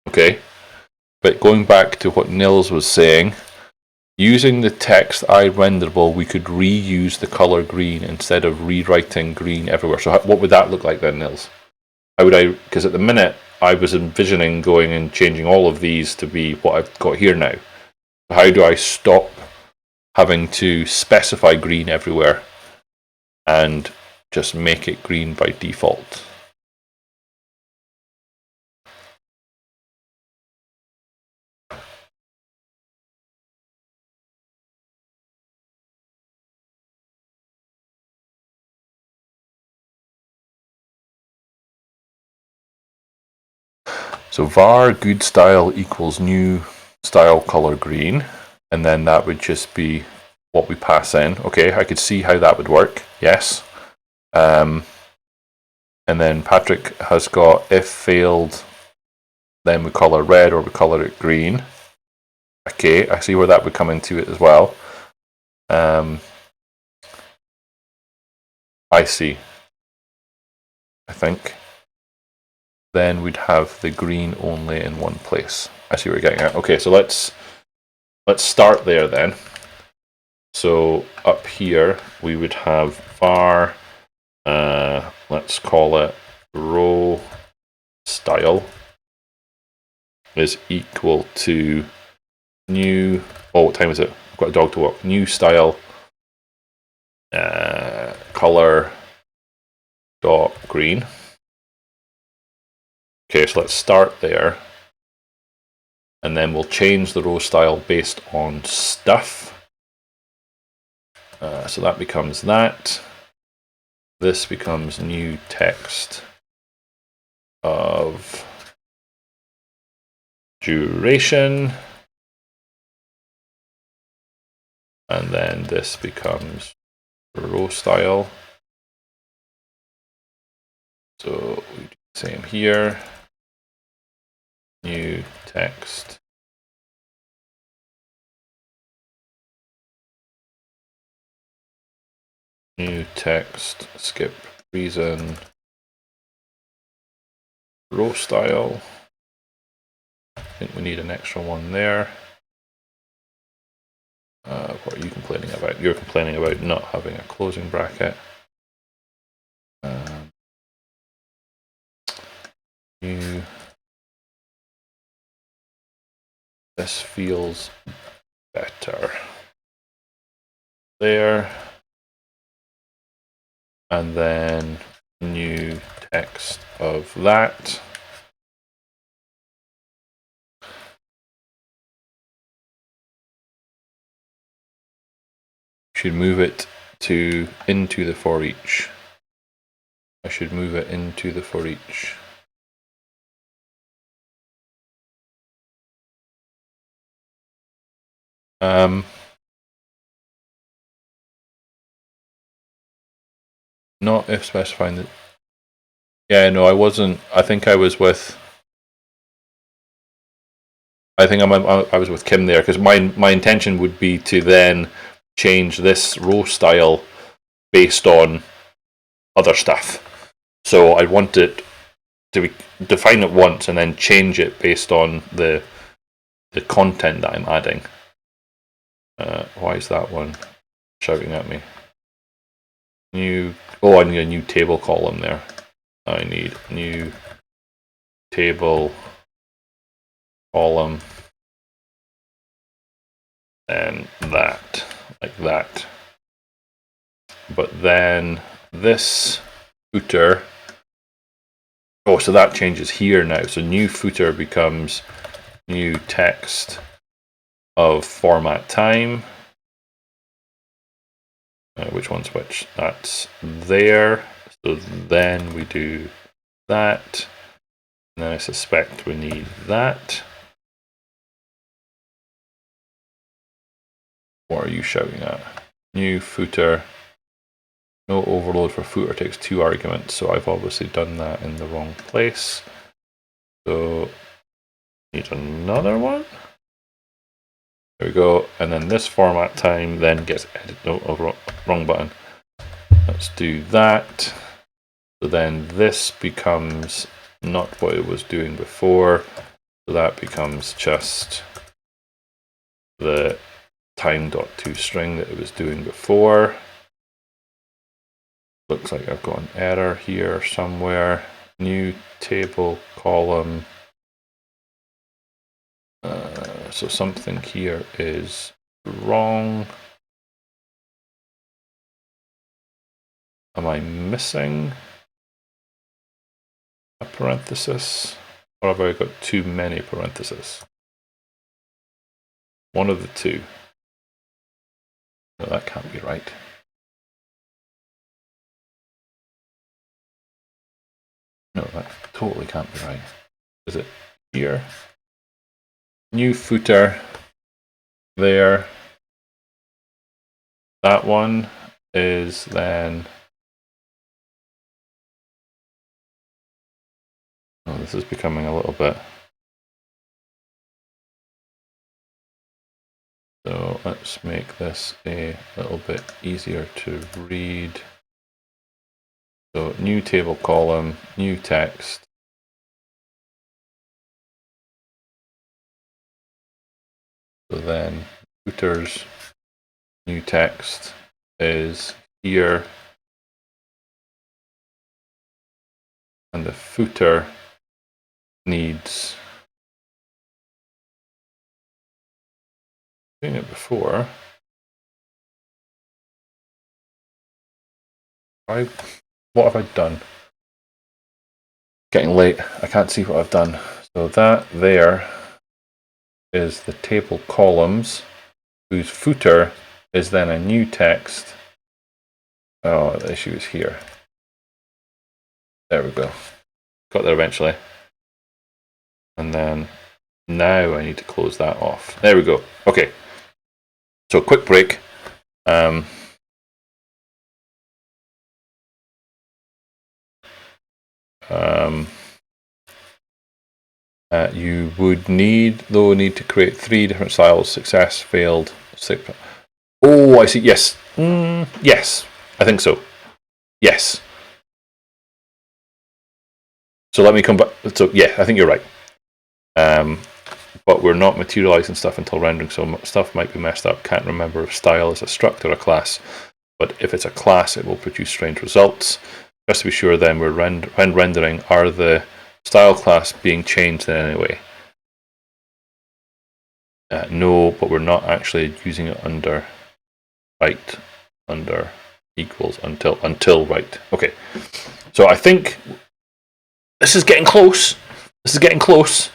Okay, but going back to what Nils was saying, using the text iRenderable, we could reuse the color green instead of rewriting green everywhere. So what would that look like then, Nils? How would I, because at the minute I was envisioning going and changing all of these to be what I've got here now. How do I stop having to specify green everywhere and just make it green by default? So var good style equals new style color green, and then that would just be what we pass in. Okay, I could see how that would work. Yes. And then Patrik has got if failed, then we color red or we color it green. Okay, I see where that would come into it as well. I see. I think. Then we'd have the green only in one place. I see what you're getting at. Okay, so let's start there then. So up here we would have var, let's call it row style is equal to new. Oh, what time is it? I've got a dog to walk. New style color dot green. Okay, so let's start there, and then we'll change the row style based on stuff. So that becomes that. This becomes new text of duration, and then this becomes row style. So we do the same here. New text. New text, skip reason, row style. I think we need an extra one there. What are you complaining about? You're complaining about not having a closing bracket. New. This feels better. There. And then new text of that. Should move it into the for each. I should move it into the for each. Not if specifying that. Yeah, no, I wasn't. I think I was with. I think I was with Kim there, because my intention would be to then change this row style based on other stuff. So I want it to define it once and then change it based on the content that I'm adding. Why is that one shouting at me? I need a new table column there. I need new table column and that, like that. But then this footer, oh, so that changes here now. So new footer becomes new text of format time. Which one's which? That's there. So then we do that. And then I suspect we need that. What are you shouting at? new footer. No overload for footer takes 2 arguments, so I've obviously done that in the wrong place. So need another one. There we go, and then this format time then gets edited. No, wrong button. Let's do that. So then this becomes not what it was doing before. So that becomes just the time.toString that it was doing before. Looks like I've got an error here somewhere. New table column. So something here is wrong. Am I missing a parenthesis? Or have I got too many parentheses? One of the two. No, that can't be right. No, that totally can't be right. Is it here? New footer there. That one is then. Oh, this is becoming a little bit. So let's make this a little bit easier to read. So new table column, new text. So then footers, new text is here. And the footer needs, doing it before. What have I done? Getting late, I can't see what I've done. So that there is the table columns, whose footer is then a new text. Oh, the issue is here. There we go. Got there eventually. And then now I need to close that off. There we go. Okay. So quick break. You would need to create 3 different styles: success, failed, Oh, I see. Yes. Yes. I think so. Yes. So let me come back. So yeah, I think you're right. But we're not materializing stuff until rendering, so stuff might be messed up. Can't remember if style is a struct or a class. But if it's a class, it will produce strange results. Just to be sure, then when rendering, are the style class being changed in any way? No, but we're not actually using it under right, under equals, until right. Okay, so I think this is getting close.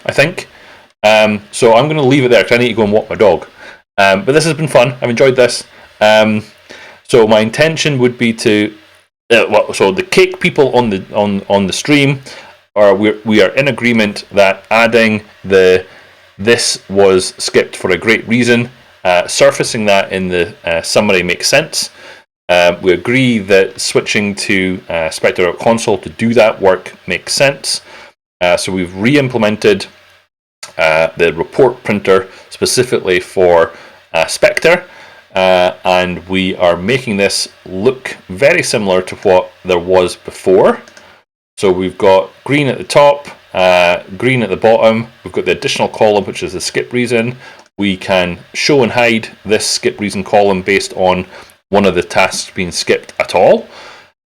I think. So I'm going to leave it there because I need to go and walk my dog. But this has been fun. I've enjoyed this. So my intention would be to, so the cake people on the stream we are in agreement that adding this was skipped for a great reason. Surfacing that in the summary makes sense. We agree that switching to Spectre.Console to do that work makes sense. So we've re-implemented the report printer specifically for Spectre, and we are making this look very similar to what there was before. So we've got green at the top, green at the bottom. We've got the additional column, which is the skip reason. We can show and hide this skip reason column based on one of the tasks being skipped at all.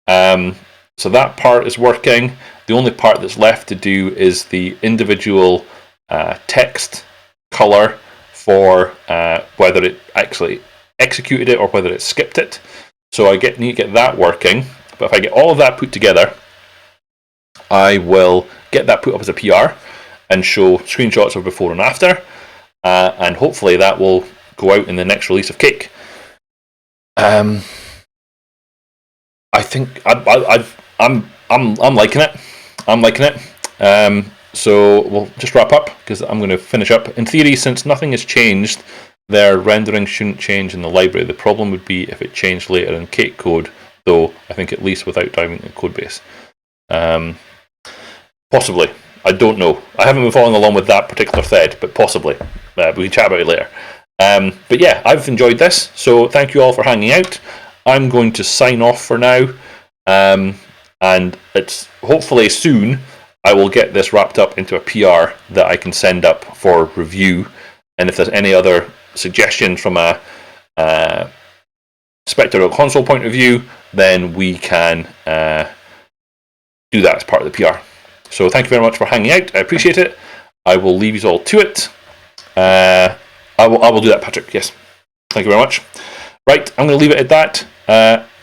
So that part is working. The only part that's left to do is the individual text color for whether it actually executed it or whether it skipped it. So I need to get that working. But if I get all of that put together, I will get that put up as a PR and show screenshots of before and after, and hopefully that will go out in the next release of Cake. I think I'm liking it. I'm liking it. So we'll just wrap up because I'm going to finish up. In theory, since nothing has changed, their rendering shouldn't change in the library. The problem would be if it changed later in cake code, though I think at least without diving into the code base. Possibly. I don't know. I haven't been following along with that particular thread, but possibly. We can chat about it later. But yeah, I've enjoyed this, so thank you all for hanging out. I'm going to sign off for now, and it's hopefully soon I will get this wrapped up into a PR that I can send up for review. And if there's any other suggestions from a Spectre.Console point of view, then we can do that as part of the PR. So thank you very much for hanging out. I appreciate it. I will leave you all to it. I will do that, Patrik. Yes. Thank you very much. Right, I'm going to leave it at that.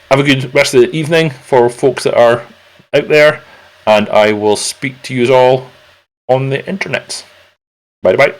Have a good rest of the evening for folks that are out there, and I will speak to you all on the internet. Bye bye.